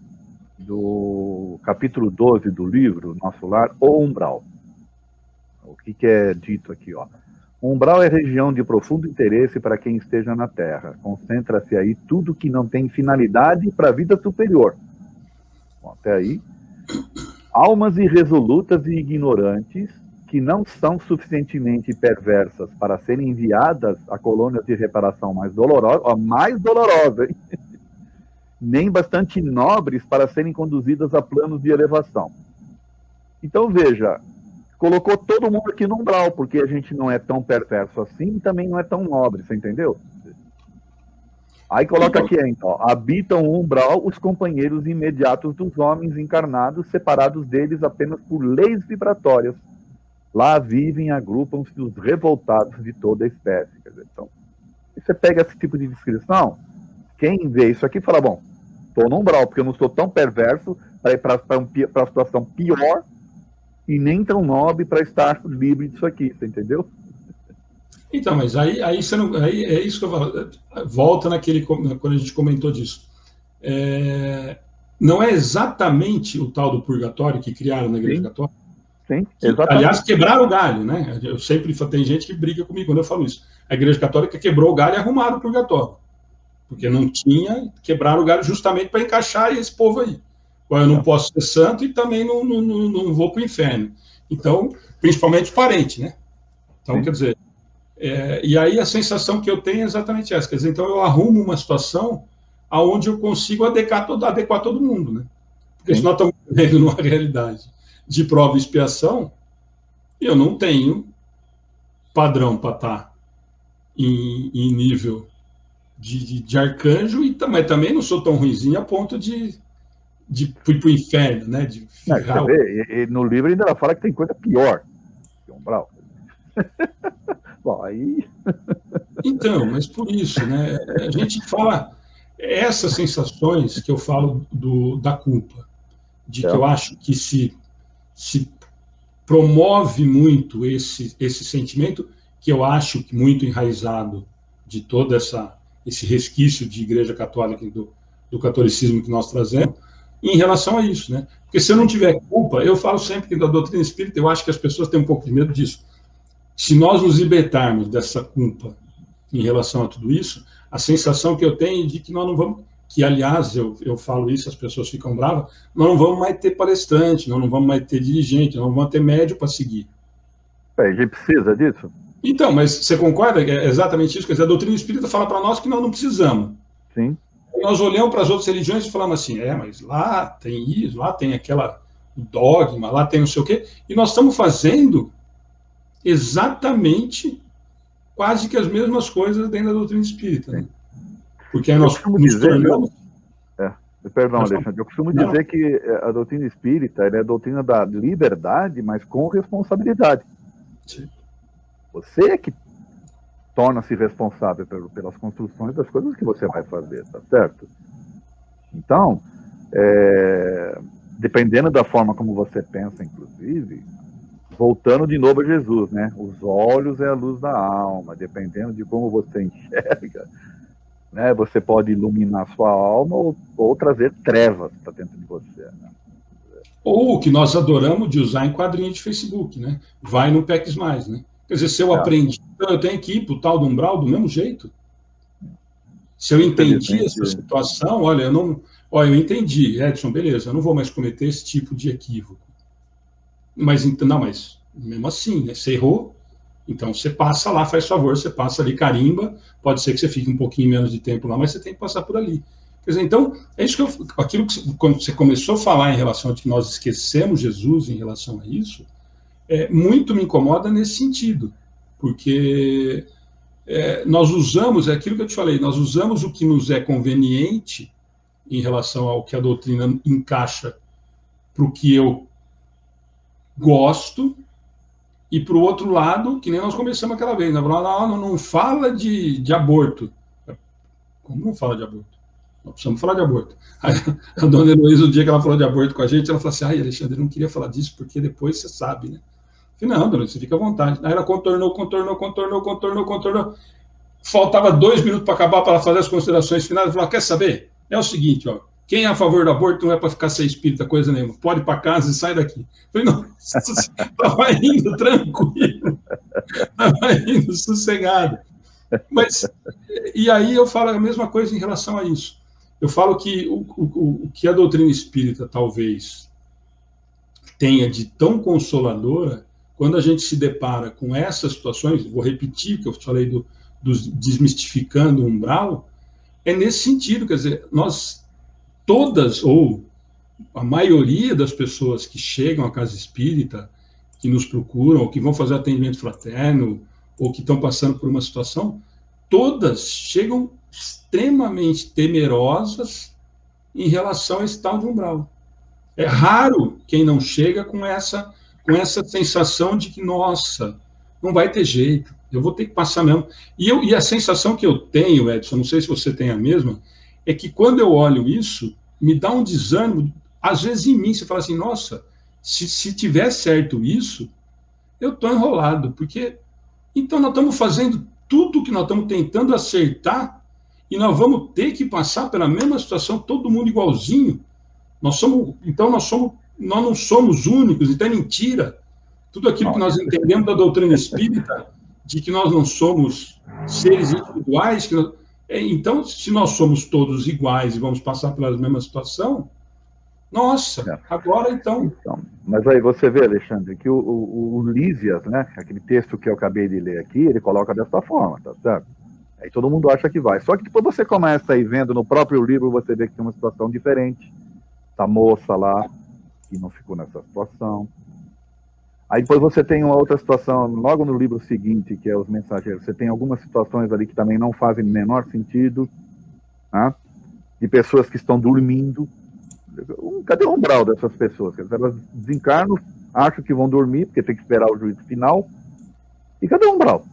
do capítulo 12 do livro Nosso Lar, O Umbral. O que é dito aqui, ó? O umbral é região de profundo interesse para quem esteja na Terra. Concentra-se aí tudo que não tem finalidade para a vida superior. Bom, até aí. Almas irresolutas e ignorantes que não são suficientemente perversas para serem enviadas a colônias de reparação mais dolorosas, hein? Nem bastante nobres para serem conduzidas a planos de elevação. Então, veja, colocou todo mundo aqui no umbral, porque a gente não é tão perverso assim e também não é tão nobre, você entendeu? Aí coloca aqui, então, habitam o umbral os companheiros imediatos dos homens encarnados, separados deles apenas por leis vibratórias. Lá vivem e agrupam-se os revoltados de toda a espécie. Quer dizer, então, você pega esse tipo de descrição, quem vê isso aqui fala, bom, estou no umbral, porque eu não sou tão perverso para ir para a situação pior e nem tão nobre para estar livre disso aqui, você entendeu? Então, mas aí você não, aí é isso que eu falo. Volta quando a gente comentou disso. Não é exatamente o tal do purgatório que criaram na Igreja Católica? Sim, exatamente. Aliás, quebraram o galho, né? Eu sempre tem gente que briga comigo quando eu falo isso. A Igreja Católica quebrou o galho e arrumaram o purgatório. Porque não tinha, quebraram o galho justamente para encaixar esse povo aí. Eu não posso ser santo e também não vou para o inferno. Então, principalmente parente, né? Então, quer dizer, e aí a sensação que eu tenho é exatamente essa. Quer dizer, então eu arrumo uma situação onde eu consigo adequar todo mundo, né? Porque se nós estamos vivendo numa realidade de prova e expiação, eu não tenho padrão para estar em nível de arcanjo, mas também não sou tão ruinzinho a ponto de ir para o inferno, né? Você vê, no livro ainda fala que tem coisa pior que umbral. Bom, aí... Então, mas por isso, né? A gente fala essas sensações que eu falo da culpa, de que eu acho que se promove muito esse sentimento, que eu acho que muito enraizado de todo esse resquício de Igreja Católica e do catolicismo que nós trazemos, em relação a isso, né? Porque se eu não tiver culpa, eu falo sempre que da doutrina espírita, eu acho que as pessoas têm um pouco de medo disso. Se nós nos libertarmos dessa culpa em relação a tudo isso, a sensação que eu tenho é de que nós não vamos, que aliás eu falo isso, as pessoas ficam bravas, nós não vamos mais ter palestrante, nós não vamos mais ter dirigente, nós não vamos ter médio para seguir. A gente precisa disso? Então, mas você concorda? É exatamente isso, quer dizer, a doutrina espírita fala para nós que nós não precisamos. Sim. Nós olhamos para as outras religiões e falamos assim, mas lá tem isso, lá tem aquela dogma, lá tem não sei o quê, e nós estamos fazendo exatamente quase que as mesmas coisas dentro da doutrina espírita, né? Porque aí nós nos tornamos... Perdão, Alexandre, eu costumo dizer que a doutrina espírita é a doutrina da liberdade, mas com responsabilidade. Sim. Você é que torna-se responsável pelas construções das coisas que você vai fazer, tá certo? Então, dependendo da forma como você pensa, inclusive, voltando de novo a Jesus, né? Os olhos é a luz da alma, dependendo de como você enxerga, né? Você pode iluminar sua alma ou trazer trevas para dentro de você, né? Ou o que nós adoramos de usar em quadrinho de Facebook, né? Vai no PEX+, né? Quer dizer, se eu aprendi, então eu tenho que ir para o tal do umbral do mesmo jeito. Se eu entendi essa situação, olha, eu entendi, Edson, beleza, eu não vou mais cometer esse tipo de equívoco. Mas mesmo assim, né? Você errou, então você passa lá, faz favor, você passa ali, carimba, pode ser que você fique um pouquinho menos de tempo lá, mas você tem que passar por ali. Quer dizer, então, é isso aquilo que quando você começou a falar em relação a que nós esquecemos Jesus em relação a isso, muito me incomoda nesse sentido, porque nós usamos, é aquilo que eu te falei, nós usamos o que nos é conveniente em relação ao que a doutrina encaixa para o que eu gosto, e para o outro lado, que nem nós começamos aquela vez, não fala de aborto. Como não fala de aborto? Nós precisamos falar de aborto. Aí, a dona Heloísa, o dia que ela falou de aborto com a gente, ela falou assim, Alexandre, eu não queria falar disso, porque depois você sabe, né? Eu falei, não, dona, você fica à vontade. Aí ela contornou. Faltava 2 minutos para acabar, para ela fazer as considerações finais. Ela falou, quer saber? É o seguinte, ó, quem é a favor do aborto não é para ficar sem espírita, coisa nenhuma. Pode ir para casa e sai daqui. Eu falei, não, estava indo tranquilo, estava indo sossegado. Mas, e aí eu falo a mesma coisa em relação a isso. Eu falo que o que a doutrina espírita talvez tenha de tão consoladora, quando a gente se depara com essas situações, vou repetir que eu falei dos desmistificando o umbral, é nesse sentido, quer dizer, nós todas, ou a maioria das pessoas que chegam à casa espírita, que nos procuram, ou que vão fazer atendimento fraterno, ou que estão passando por uma situação, todas chegam extremamente temerosas em relação a esse tal de umbral. É raro quem não chega com essa sensação de que, nossa, não vai ter jeito, eu vou ter que passar mesmo. E a sensação que eu tenho, Edson, não sei se você tem a mesma, é que quando eu olho isso, me dá um desânimo, às vezes em mim, você fala assim, nossa, se tiver certo isso, eu estou enrolado, porque então nós estamos fazendo tudo que nós estamos tentando acertar e nós vamos ter que passar pela mesma situação, todo mundo igualzinho. Nós não somos únicos, então é mentira. Tudo aquilo que nós entendemos da doutrina espírita, de que nós não somos seres individuais, então, se nós somos todos iguais e vamos passar pela mesma situação, nossa, agora então... Mas aí você vê, Alexandre, que o Lísias, né, aquele texto que eu acabei de ler aqui, ele coloca dessa forma, tá certo? Aí todo mundo acha que vai. Só que depois você começa aí vendo no próprio livro, você vê que tem uma situação diferente. A moça lá, que não ficou nessa situação. Aí depois você tem uma outra situação, logo no livro seguinte, que é Os Mensageiros, você tem algumas situações ali que também não fazem o menor sentido, né? De pessoas que estão dormindo. Cadê o umbral dessas pessoas? Elas desencarnam, acham que vão dormir, porque tem que esperar o juízo final. E cadê o umbral?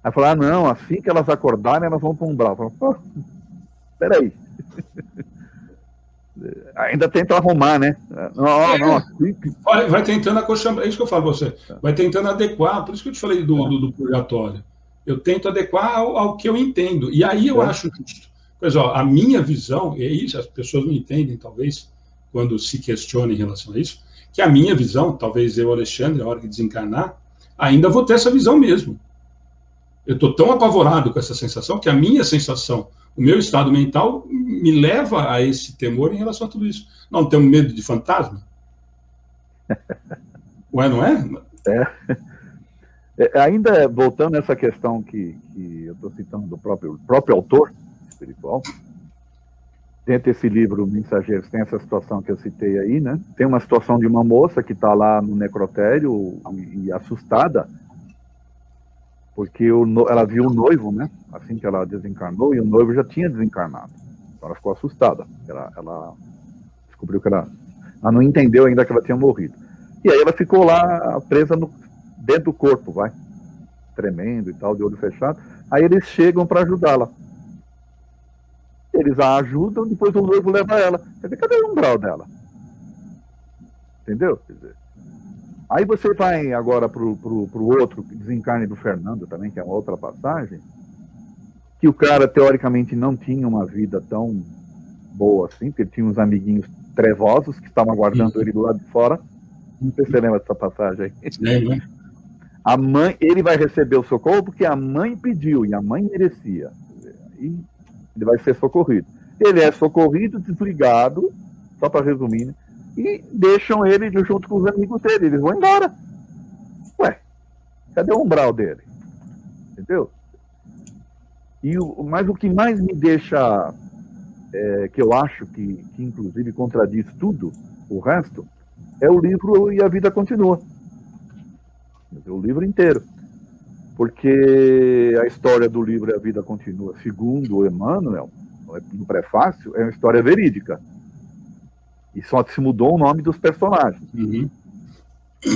Aí falar, não, assim que elas acordarem, elas vão para o umbral. Fala, peraí. Ainda tenta arrumar, né? Vai tentando acolchambar, é isso que eu falo para você. Vai tentando adequar, por isso que eu te falei do purgatório. Eu tento adequar ao que eu entendo. E aí eu acho justo. Pois, a minha visão, é isso, as pessoas não entendem, talvez, quando se questionam em relação a isso, que a minha visão, talvez eu, Alexandre, a hora que desencarnar, ainda vou ter essa visão mesmo. Eu estou tão apavorado com essa sensação que a minha sensação, o meu estado mental me leva a esse temor em relação a tudo isso. Não temos medo de fantasma? Ué, não é? Ainda voltando nessa questão que eu estou citando do próprio autor espiritual, dentro desse livro Mensageiros tem essa situação que eu citei aí, né? Tem uma situação de uma moça que está lá no necrotério e assustada, porque ela viu o noivo, né? Assim que ela desencarnou, e o noivo já tinha desencarnado. Então ela ficou assustada. Ela descobriu que ela não entendeu ainda que ela tinha morrido. E aí ela ficou lá presa dentro do corpo, tremendo e tal, de olho fechado. Aí eles chegam para ajudá-la. Eles a ajudam, depois o noivo leva ela. Quer dizer, cadê o umbral dela? Entendeu? Quer dizer, aí você vai agora pro outro desencarne do Fernando também, que é uma outra passagem, que o cara, teoricamente, não tinha uma vida tão boa assim, porque ele tinha uns amiguinhos trevosos que estavam aguardando ele do lado de fora. Não sei se você lembra dessa passagem aí. Lembra? A mãe, ele vai receber o socorro porque a mãe pediu e a mãe merecia. E ele vai ser socorrido. Ele é socorrido, desligado, só para resumir, né? E deixam ele junto com os amigos dele. Eles vão embora. Ué, cadê o umbral dele? Entendeu? Mas o que mais me deixa, que eu acho que inclusive contradiz tudo, o resto, é o livro E a Vida Continua. O livro inteiro. Porque a história do livro E a Vida Continua, segundo o Emmanuel, no prefácio, é uma história verídica. E só se mudou o nome dos personagens. Uhum.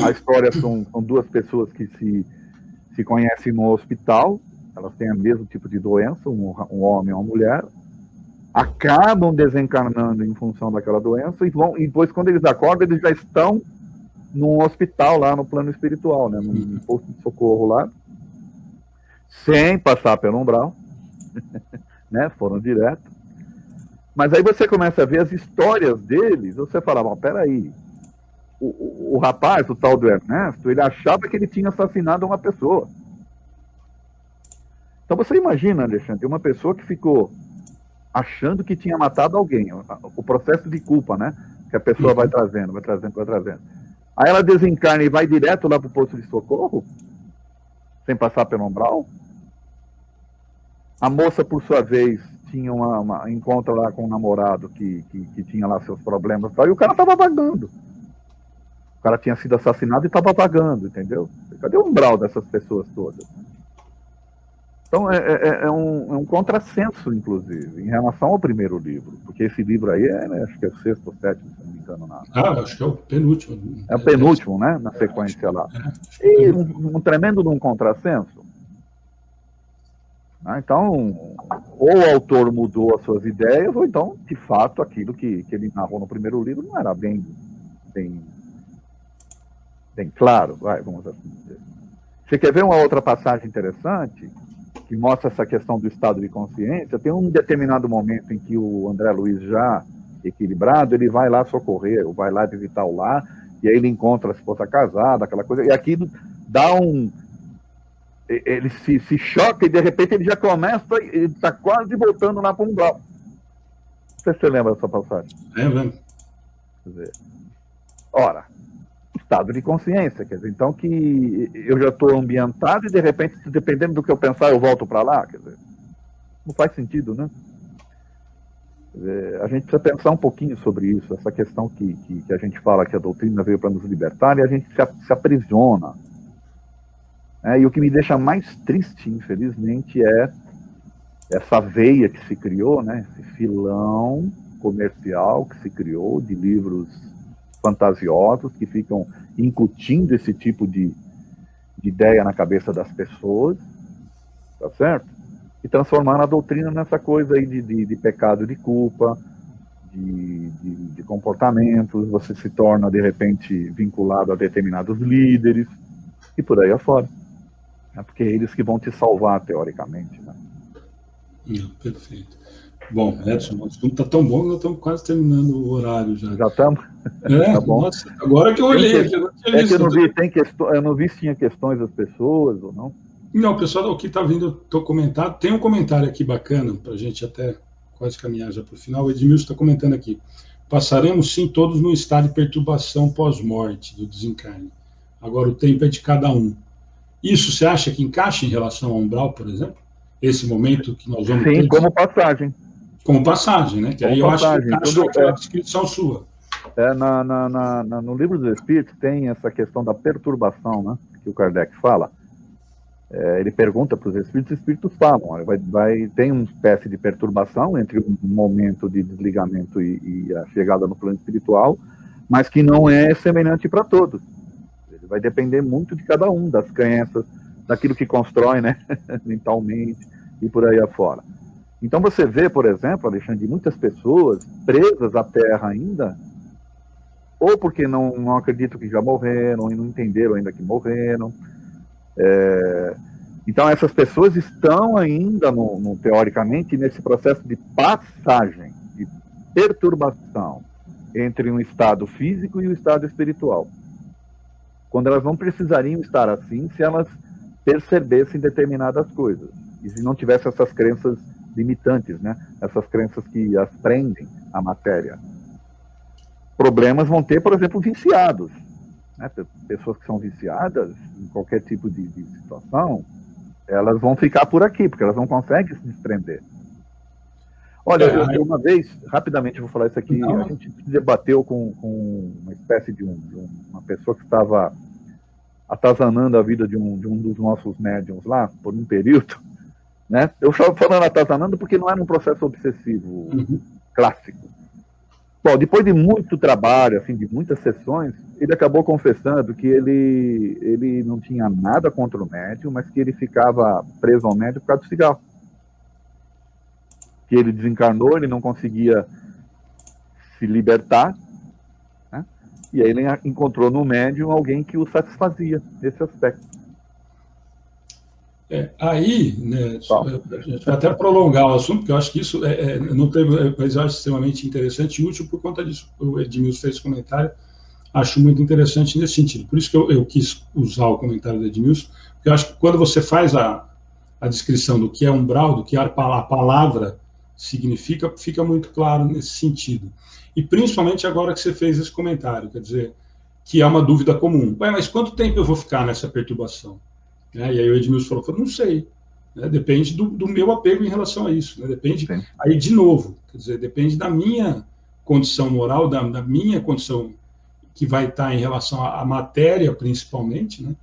A história são duas pessoas que se conhecem no hospital, elas têm o mesmo tipo de doença, um homem e uma mulher, acabam desencarnando em função daquela doença, e depois, quando eles acordam, eles já estão num hospital lá no plano espiritual, né, num posto de socorro lá, sem passar pelo umbral, né, foram direto. Mas aí você começa a ver as histórias deles, você fala, mas peraí, o rapaz, o tal do Ernesto, ele achava que ele tinha assassinado uma pessoa. Então você imagina, Alexandre, uma pessoa que ficou achando que tinha matado alguém, o processo de culpa, né, que a pessoa vai trazendo. Aí ela desencarna e vai direto lá para o posto de socorro, sem passar pelo umbral. A moça, por sua vez, tinha uma encontro lá com um namorado que tinha lá seus problemas e tal, e o cara estava vagando. O cara tinha sido assassinado e estava vagando, entendeu? Cadê o umbral dessas pessoas todas? Então é um contrassenso, inclusive, em relação ao primeiro livro, porque esse livro aí acho que é o sexto ou sétimo, se não me engano. Acho que é o penúltimo. É o penúltimo, né? Na sequência lá. E um tremendo de um contrassenso. Então, ou o autor mudou as suas ideias, ou então, de fato, aquilo que ele narrou no primeiro livro não era bem claro, vamos assim dizer. Você quer ver uma outra passagem interessante, que mostra essa questão do estado de consciência? Tem um determinado momento em que o André Luiz, já equilibrado, ele vai lá socorrer, ou vai lá visitar o lar, e aí ele encontra a esposa casada, aquela coisa, e aquilo dá ele se choca e de repente ele já começa, ele está quase voltando lá para um umbral. Não sei se você lembra dessa passagem. Lembro. Quer dizer, ora, estado de consciência, quer dizer, então que eu já estou ambientado e de repente, dependendo do que eu pensar, eu volto para lá, quer dizer, não faz sentido, né? Quer dizer, a gente precisa pensar um pouquinho sobre isso, essa questão que a gente fala que a doutrina veio para nos libertar e a gente se aprisiona. E o que me deixa mais triste, infelizmente, é essa veia que se criou, né? Esse filão comercial que se criou de livros fantasiosos que ficam incutindo esse tipo de ideia na cabeça das pessoas, tá certo? E transformando a doutrina nessa coisa aí de pecado de culpa, de comportamentos, você se torna, de repente, vinculado a determinados líderes, e por aí afora. Porque é eles que vão te salvar, teoricamente, né? Perfeito. Bom, Edson, o assunto está tão bom que nós estamos quase terminando o horário já. Já estamos? Tá bom. Nossa, agora que eu olhei. Que eu não vi se tinha questões das pessoas ou não. Não, o pessoal que está vindo, estou comentando. Tem um comentário aqui bacana, para a gente até quase caminhar já para o final. O Edmilson está comentando aqui. Passaremos, sim, todos no estado de perturbação pós-morte, do desencarne. Agora, o tempo é de cada um. Isso você acha que encaixa em relação ao umbral, por exemplo? Esse momento que nós vamos ter? Sim, como passagem. Como passagem, né? Que aí eu acho que encaixa aquela descrição sua. No Livro dos Espíritos tem essa questão da perturbação, né? Que o Kardec fala. Ele pergunta para os espíritos falam. Tem uma espécie de perturbação entre um momento de desligamento e a chegada no plano espiritual, mas que não é semelhante para todos. Vai depender muito de cada um, das crenças, daquilo que constrói, né, mentalmente e por aí afora. Então você vê, por exemplo, Alexandre, muitas pessoas presas à Terra ainda, ou porque não acreditam que já morreram e não entenderam ainda que morreram. Então essas pessoas estão ainda, teoricamente, nesse processo de passagem, de perturbação entre um estado físico e o estado espiritual. Quando elas não precisariam estar assim se elas percebessem determinadas coisas. E se não tivessem essas crenças limitantes, né? Essas crenças que as prendem à matéria. Problemas vão ter, por exemplo, viciados. Né? Pessoas que são viciadas em qualquer tipo de situação, elas vão ficar por aqui, porque elas não conseguem se desprender. Olha, eu uma vez, rapidamente eu vou falar isso aqui, a gente debateu com uma espécie de uma pessoa que estava atazanando a vida de um dos nossos médiums lá, por um período, né? Eu estava falando atazanando porque não era um processo obsessivo clássico. Bom, depois de muito trabalho, assim, de muitas sessões, ele acabou confessando que ele não tinha nada contra o médium, mas que ele ficava preso ao médium por causa do cigarro. Que ele desencarnou, ele não conseguia se libertar, né? E aí ele encontrou no médium alguém que o satisfazia nesse aspecto. Aí, né, a gente vai até prolongar o assunto, porque eu acho que isso não teve, mas eu acho extremamente interessante e útil por conta disso. O Edmilson fez esse comentário, acho muito interessante nesse sentido. Por isso que eu quis usar o comentário do Edmilson, porque eu acho que quando você faz a descrição do que é umbral, do que a palavra significa, fica muito claro nesse sentido. E principalmente agora que você fez esse comentário, quer dizer, que é uma dúvida comum. Mas quanto tempo eu vou ficar nessa perturbação? E aí o Edmilson falou, não sei, né? Depende do meu apego em relação a isso, né? Depende, aí de novo, quer dizer, depende da minha condição moral, da minha condição que vai estar em relação à matéria, principalmente, né?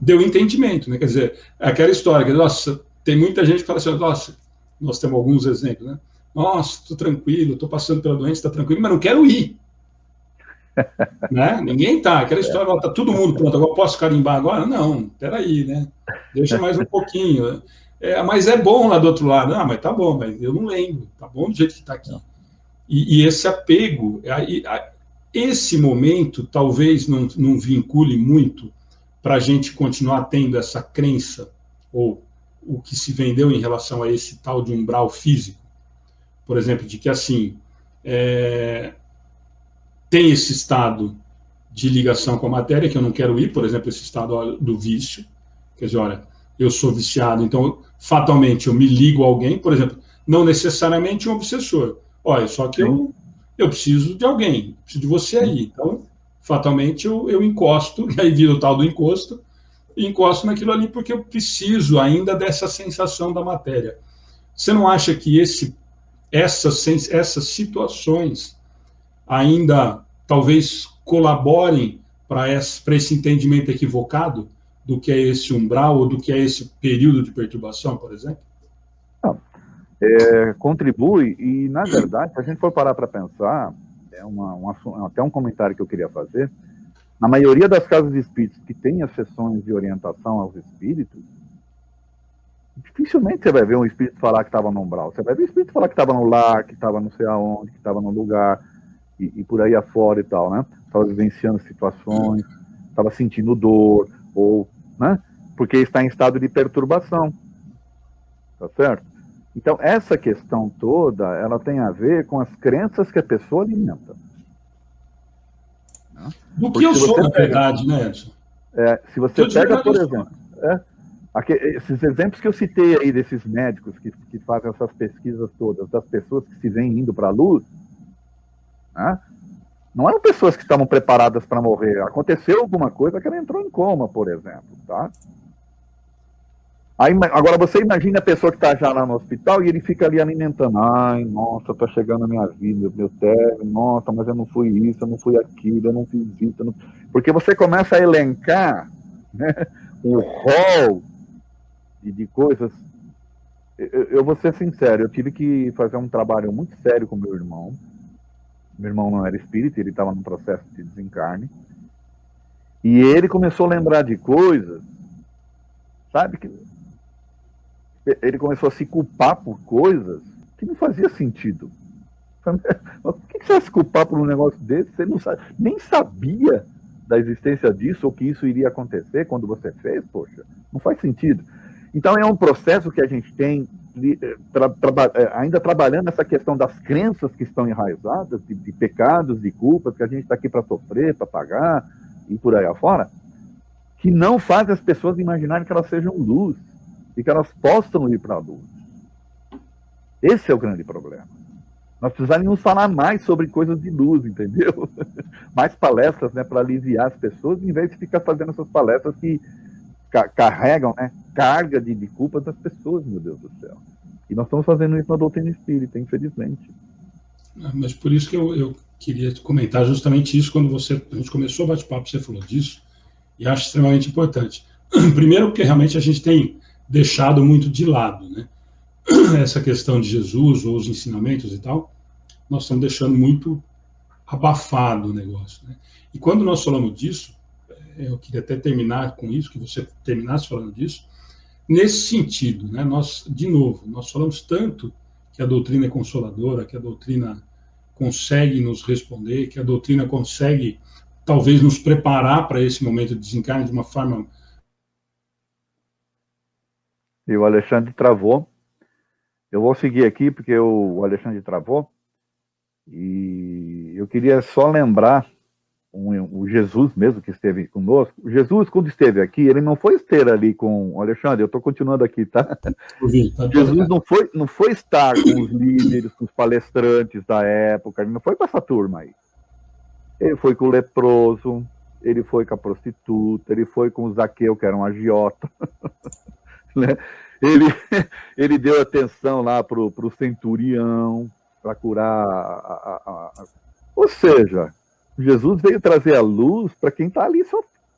Deu entendimento, né? Quer dizer, aquela história, que, nossa, tem muita gente que fala assim, nossa, nós temos alguns exemplos, né? Nossa, estou tranquilo, estou passando pela doença, está tranquilo, mas não quero ir. Né? Ninguém tá, aquela história, tá todo mundo pronto, agora posso carimbar agora? Não, peraí, né? Deixa mais um pouquinho. Mas é bom lá do outro lado. Ah, mas tá bom, mas eu não lembro, tá bom do jeito que tá aqui. E esse apego, esse momento talvez não vincule muito para a gente continuar tendo essa crença, ou o que se vendeu em relação a esse tal de umbral físico, por exemplo, de que assim, tem esse estado de ligação com a matéria, que eu não quero ir, por exemplo, esse estado do vício, quer dizer, olha, eu sou viciado, então, fatalmente, eu me ligo a alguém, por exemplo, não necessariamente um obsessor. Olha, só que eu preciso de alguém, preciso de você aí. Então, fatalmente, eu encosto, e aí vira o tal do encosto, e encosto naquilo ali porque eu preciso ainda dessa sensação da matéria. Você não acha que essas situações ainda talvez colaborem para esse entendimento equivocado do que é esse umbral ou do que é esse período de perturbação, por exemplo? Não, contribui, e na verdade, se a gente for parar para pensar, até um comentário que eu queria fazer, na maioria das casas de espíritos que tem as sessões de orientação aos espíritos, dificilmente você vai ver um espírito falar que estava no umbral. Você vai ver o espírito falar que estava no lar, que estava não sei aonde, que estava no lugar, e por aí afora e tal, né? Estava vivenciando situações, estava sentindo dor, ou, né? Porque está em estado de perturbação. Tá certo? Então, essa questão toda, ela tem a ver com as crenças que a pessoa alimenta. Do que eu sou, na verdade, né, Edson? Se você pega, por exemplo, esses exemplos que eu citei aí desses médicos que fazem essas pesquisas todas, das pessoas que se veem indo para a luz, né? Não eram pessoas que estavam preparadas para morrer. Aconteceu alguma coisa que ela entrou em coma, por exemplo, tá? Aí, agora você imagina a pessoa que está já lá no hospital e ele fica ali alimentando. Ai, nossa, está chegando a minha vida, meu término, nossa, mas eu não fui isso, eu não fui aquilo, eu não fiz isso. Não... Porque você começa a elencar, né, o rol de coisas. Eu vou ser sincero, eu tive que fazer um trabalho muito sério com meu irmão. Meu irmão não era espírita, ele estava num processo de desencarne. E ele começou a lembrar de coisas sabe? Que ele começou a se culpar por coisas que não fazia sentido. Por que você vai se culpar por um negócio desse? Você não sabe, nem sabia da existência disso ou que isso iria acontecer quando você fez? Poxa, não faz sentido. Então é um processo que a gente tem ainda trabalhando essa questão das crenças que estão enraizadas, de pecados, de culpas, que a gente está aqui para sofrer, para pagar e por aí afora, que não faz as pessoas imaginarem que elas sejam luz e que elas possam ir para a luz. Esse é o grande problema. Nós precisaríamos falar mais sobre coisas de luz, entendeu? Mais palestras, né, para aliviar as pessoas, em vez de ficar fazendo essas palestras que carregam, né, carga de culpa das pessoas, meu Deus do céu. E nós estamos fazendo isso na doutrina espírita, infelizmente. Mas por isso que eu queria comentar justamente isso, quando a gente começou o bate-papo, você falou disso, e acho extremamente importante. Primeiro, porque realmente a gente tem deixado muito de lado, né? Essa questão de Jesus, ou os ensinamentos e tal, nós estamos deixando muito abafado o negócio, né? E quando nós falamos disso, eu queria até terminar com isso, que você terminasse falando disso, nesse sentido, né? Nós falamos tanto que a doutrina é consoladora, que a doutrina consegue nos responder, que a doutrina consegue, talvez, nos preparar para esse momento de desencarne de uma forma... E o Alexandre travou. Eu vou seguir aqui, porque o Alexandre travou. E eu queria só lembrar o Jesus mesmo que esteve conosco. O Jesus, quando esteve aqui, ele não foi estar ali com o Alexandre, eu estou continuando aqui, tá? Jesus não foi estar com os líderes, com os palestrantes da época, ele não foi com essa turma aí. Ele foi com o leproso, ele foi com a prostituta, ele foi com o Zaqueu, que era um agiota. Né? Ele deu atenção lá pro centurião, para curar Ou seja, Jesus veio trazer a luz para quem está ali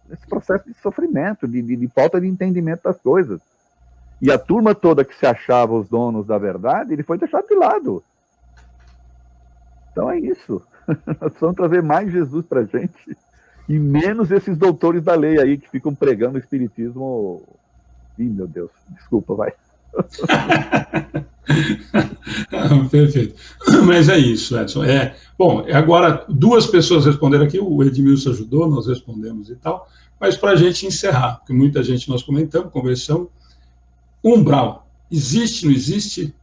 nesse processo de sofrimento, de falta de entendimento das coisas. E a turma toda que se achava os donos da verdade, ele foi deixado de lado. Então é isso. Nós precisamos trazer mais Jesus para a gente e menos esses doutores da lei aí que ficam pregando o espiritismo. Ih, meu Deus, desculpa, vai. Perfeito. Mas é isso, Edson. Bom, agora 2 pessoas responderam aqui, o Edmilson ajudou, nós respondemos e tal, mas para a gente encerrar, porque muita gente nós comentamos, conversamos, umbral, existe, não existe?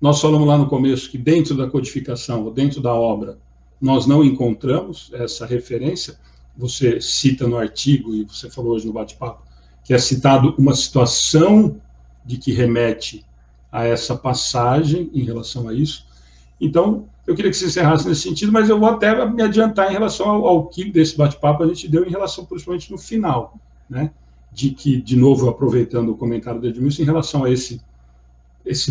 Nós falamos lá no começo que dentro da codificação, ou dentro da obra, nós não encontramos essa referência. Você cita no artigo, e você falou hoje no bate-papo, que é citado uma situação de que remete a essa passagem em relação a isso. Então, eu queria que você encerrasse nesse sentido, mas eu vou até me adiantar em relação ao que desse bate-papo a gente deu em relação, principalmente no final, né? De que, de novo, aproveitando o comentário do Edmilson, em relação a esse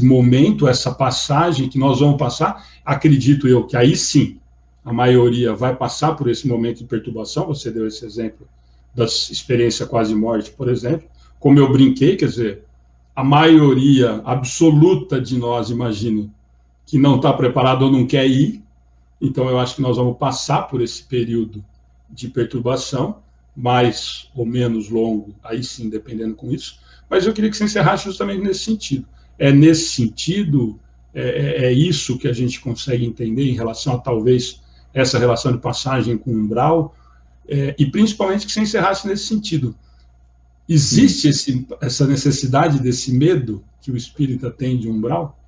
momento, essa passagem que nós vamos passar, acredito eu que aí sim, a maioria vai passar por esse momento de perturbação, você deu esse exemplo da experiência quase morte, por exemplo, como eu brinquei, quer dizer, a maioria absoluta de nós, imagino, que não está preparado ou não quer ir, então eu acho que nós vamos passar por esse período de perturbação, mais ou menos longo, aí sim, dependendo com isso, mas eu queria que você encerrasse justamente nesse sentido. É nesse sentido, é isso que a gente consegue entender em relação a, talvez, essa relação de passagem com o umbral, e principalmente que você encerrasse nesse sentido. Existe essa necessidade desse medo que o espírita tem de umbral?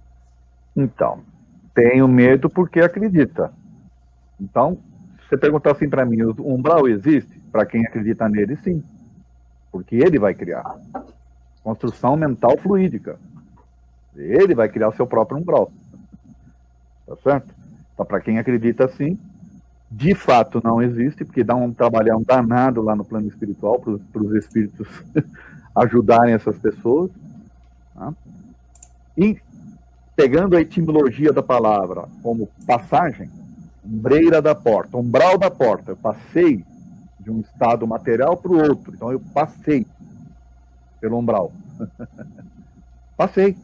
Então, tenho medo porque acredita. Então, se você perguntar assim para mim, o umbral existe? Para quem acredita nele, sim. Porque ele vai criar. Construção mental fluídica. Ele vai criar o seu próprio umbral. Tá certo? Então, para quem acredita sim, de fato não existe, porque dá um trabalhão danado lá no plano espiritual para os espíritos ajudarem essas pessoas. Tá? E pegando a etimologia da palavra como passagem, umbreira da porta, umbral da porta, eu passei de um estado material para o outro, então eu passei pelo umbral. Passei.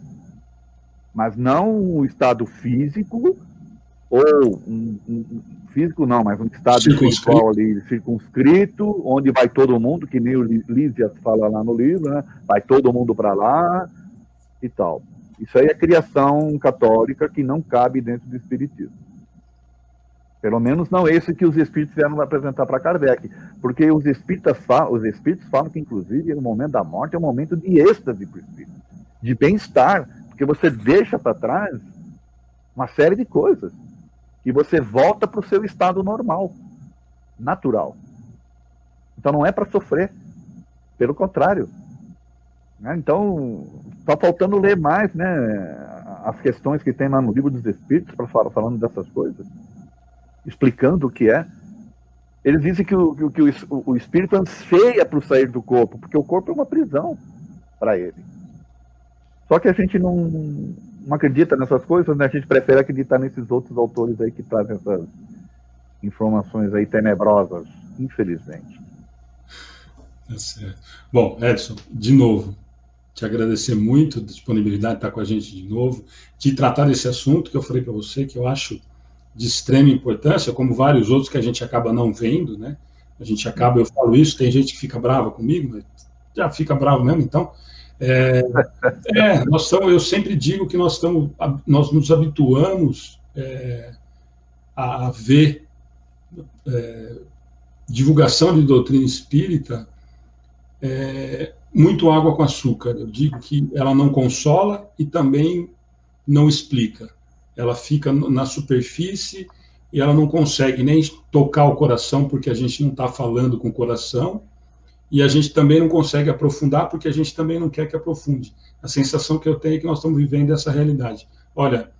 Mas não o estado físico ou um físico não, mas um estado espiritual ali circunscrito, onde vai todo mundo, que nem o Lísias fala lá no livro, né? Vai todo mundo para lá e tal. Isso aí é criação católica que não cabe dentro do espiritismo. Pelo menos não esse que os espíritos vieram apresentar para Kardec. Porque os espíritos falam que, inclusive, o momento da morte é um momento de êxtase para o espírito, de bem-estar, porque você deixa para trás uma série de coisas e você volta para o seu estado normal, natural. Então não é para sofrer, pelo contrário. Então, está faltando ler mais, né, as questões que tem lá no Livro dos Espíritos, falando dessas coisas, explicando o que é. Eles dizem que o espírito anseia para sair do corpo, porque o corpo é uma prisão para ele. Só que a gente não acredita nessas coisas, né? A gente prefere acreditar nesses outros autores aí que trazem essas informações aí tenebrosas, infelizmente. Tá certo. Bom, Edson, de novo, te agradecer muito a disponibilidade de estar com a gente de novo, de tratar desse assunto que eu falei para você, que eu acho de extrema importância, como vários outros que a gente acaba não vendo, né? A gente acaba, eu falo isso, tem gente que fica brava comigo, mas já fica bravo mesmo, então. Eu sempre digo que nós nos habituamos a ver divulgação de doutrina espírita muito água com açúcar. Eu digo que ela não consola e também não explica. Ela fica na superfície e ela não consegue nem tocar o coração, porque a gente não está falando com o coração, e a gente também não consegue aprofundar, porque a gente também não quer que aprofunde. A sensação que eu tenho é que nós estamos vivendo essa realidade. Olha,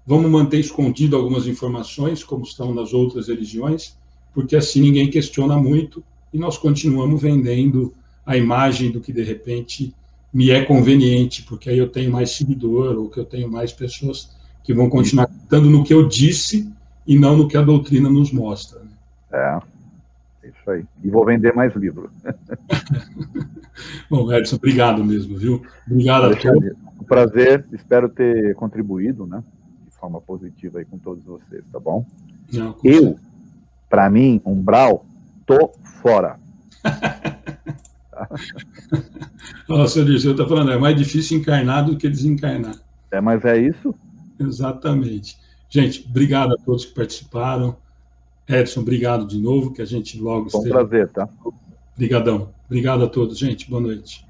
vamos manter escondido algumas informações, como estão nas outras religiões, porque assim ninguém questiona muito, e nós continuamos vendendo a imagem do que, de repente, me é conveniente, porque aí eu tenho mais seguidor, ou que eu tenho mais pessoas que vão continuar acreditando no que eu disse e não no que a doutrina nos mostra. Né? Isso aí. E vou vender mais livros. Bom, Edson, obrigado mesmo, viu? Obrigado a todos. Um prazer, espero ter contribuído, né, de forma positiva aí com todos vocês, tá bom? Não, eu, para mim, umbral, tô fora. Nossa, Dirceu está falando, é mais difícil encarnar do que desencarnar. Mas é isso? Exatamente. Gente, obrigado a todos que participaram. Edson, obrigado de novo, que a gente logo esteja... Foi um prazer, tá? Obrigadão. Obrigado a todos, gente. Boa noite.